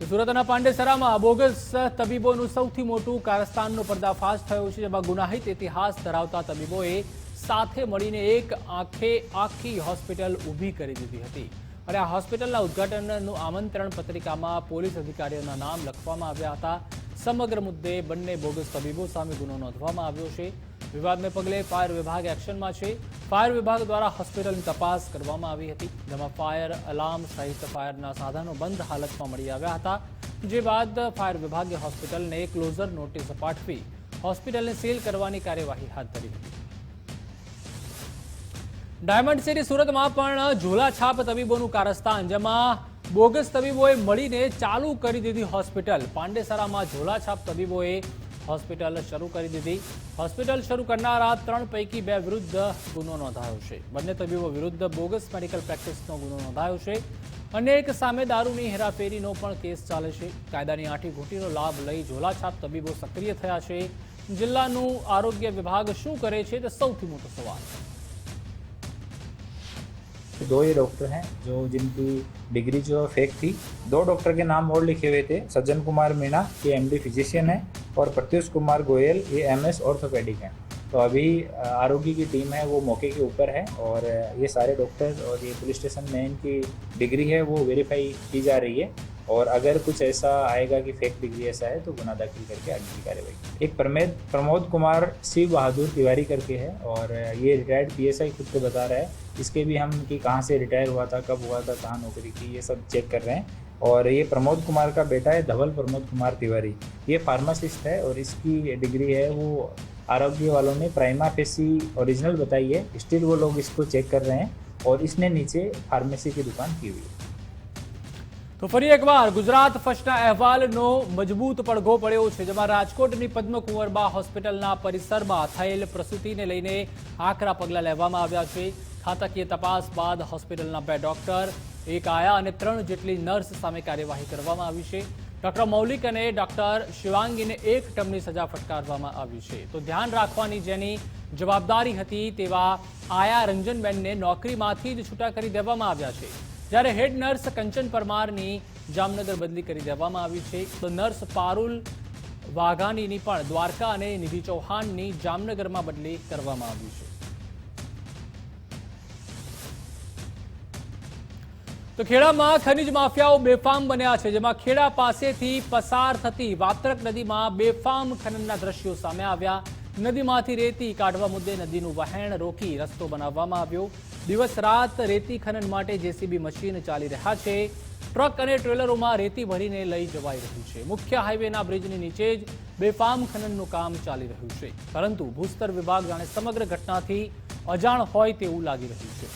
સુરતના પાંડેસરામાં બોગસ તબીબોનું સૌથી મોટું કારસ્તાનનો પર્દાફાશ થયો છે, જેમાં ગુનાહિત ઇતિહાસ ધરાવતા તબીબોએ સાથે મળીને એક આખી હોસ્પિટલ ઊભી કરી દીધી હતી અને આ હોસ્પિટલના ઉદ્ઘાટનનું આમંત્રણ પત્રિકામાં પોલીસ અધિકારીઓના નામ લખવામાં આવ્યા હતા. સમગ્ર મુદ્દે બંને બોગસ તબીબો સામે ગુનો નોંધવામાં આવ્યો છે. વિવાદને પગલે ફાયર વિભાગ એક્શનમાં છે. ફાયર વિભાગ દ્વારા હોસ્પિટલની તપાસ કરવામાં આવી હતી, જેમાં ફાયર અલાર્મ સહિત ફાયરના સાધનો બંધ હાલતમાં મળી આવ્યા હતા. જે બાદ ફાયર વિભાગે હોસ્પિટલને ક્લોઝર નોટિસ પાઠવી હોસ્પિટલને સીલ કરવાની કાર્યવાહી હાથ ધરી હતી. ડાયમંડ સિટી સુરતમાં પણ ઝોલાછાપ તબીબોનું કારસ્તાન, જેમાં બોગસ તબીબોએ મળીને ચાલુ કરી દીધી હોસ્પિટલ. પાંડેસરામાં ઝોલાછાપ તબીબોએ હોસ્પિટલ શરૂ કરી દીધી. હોસ્પિટલ શરૂ કરનારા 3 પૈકી 2 વિરુદ્ધ ગુનો નોંધાયો છે. બંને તબીબો વિરુદ્ધ બોગસ મેડિકલ પ્રેક્ટિસનો ગુનો નોંધાયો છે. અનેક સામે દારૂની હેરાફેરીનો પણ કેસ ચાલે છે. કાયદાની આંટી ઘૂંટીનો લાભ લઈ ઝોલાછાપ તબીબો સક્રિય થયા છે. જિલ્લાનું આરોગ્ય વિભાગ શું કરે છે તે સૌથી મોટો સવાલ. 2 ही डॉक्टर हैं जिनकी डिग्री जो फेक थी. 2 डॉक्टर के नाम और लिखे हुए थे. सज्जन कुमार मीणा ये एमडी फिजिशियन है और प्रत्युष कुमार गोयल ये एमएस ऑर्थोपेडिक हैं. तो अभी आरोग्य की टीम है वो मौके के ऊपर है और ये सारे डॉक्टर और ये पुलिस स्टेशन में इनकी डिग्री है वो वेरीफाई की जा रही है और अगर कुछ ऐसा आएगा कि फेक डिग्री ऐसा है तो गुना दाखिल करके आगे की कार्रवाई. एक प्रमोद कुमार शिव बहादुर तिवारी करके है और ये रिटायर्ड पीएसआई खुद को बता रहा है. इसके भी हम कि कहाँ से रिटायर हुआ था, कब हुआ था, कहाँ नौकरी की, ये सब चेक कर रहे हैं. और ये प्रमोद कुमार का बेटा है धवल प्रमोद कुमार तिवारी, ये फार्मासिस्ट है और इसकी डिग्री है वो आरोग्य वालों ने प्राइमा फेसी ओरिजिनल बताई है. स्टिल वो लोग इसको चेक कर रहे हैं और इसने नीचे फार्मेसी की दुकान की हुई है. તો ફરી એકવાર ગુજરાત ફર્સ્ટના અહેવાલનો મજબૂત પડઘો પડ્યો છે, જેમાં રાજકોટની પદ્મકુંવરબા હોસ્પિટલના પરિસરમાં થયેલ પ્રસૂતિને લઈને આકરા પગલાં લેવામાં આવ્યા છે. ખાતાકીય તપાસ બાદ હોસ્પિટલના 2 ડોક્ટર, 1 આયા અને 3 જેટલી નર્સ સામે કાર્યવાહી કરવામાં આવી છે. ડોક્ટર મૌલિક અને ડોક્ટર શિવાંગીને 1 ટર્મની સજા ફટકારવામાં આવી છે. તો ધ્યાન રાખવાની જેની જવાબદારી હતી તેવા આયા રંજનબેનને નોકરીમાંથી જ છૂટા કરી દેવામાં આવ્યા છે, જ્યારે હેડ નર્સ કંચન પરમારની જામનગર બદલી કરી દેવામાં આવી છે. તો નર્સ પારુલ વાઘાણીની પણ દ્વારકા અને નિધિ ચૌહાણની જામનગરમાં બદલી કરવામાં આવી છે. તો ખેડામાં ખનીજ માફિયાઓ બેફામ બન્યા છે, જેમાં ખેડા પાસેથી પસાર થતી વાત્રક નદીમાં બેફામ ખનનના દ્રશ્યો સામે આવ્યા. નદીમાંથી રેતી કાઢવા મુદ્દે નદીનું વહેણ રોકી રસ્તો બનાવવામાં આવ્યો. દિવસ રાત રેતી ખનન માટે જેસીબી મશીન ચાલી રહ્યા છે. ટ્રક અને ટ્રેલરોમાં રેતી ભરીને લઈ જવાઈ રહ્યું છે. મુખ્ય હાઈવેના બ્રિજની નીચે જ બેફામ ખનનનું કામ ચાલી રહ્યું છે, પરંતુ ભૂસ્તર વિભાગ જાણે સમગ્ર ઘટનાથી અજાણ હોય તેવું લાગી રહ્યું છે.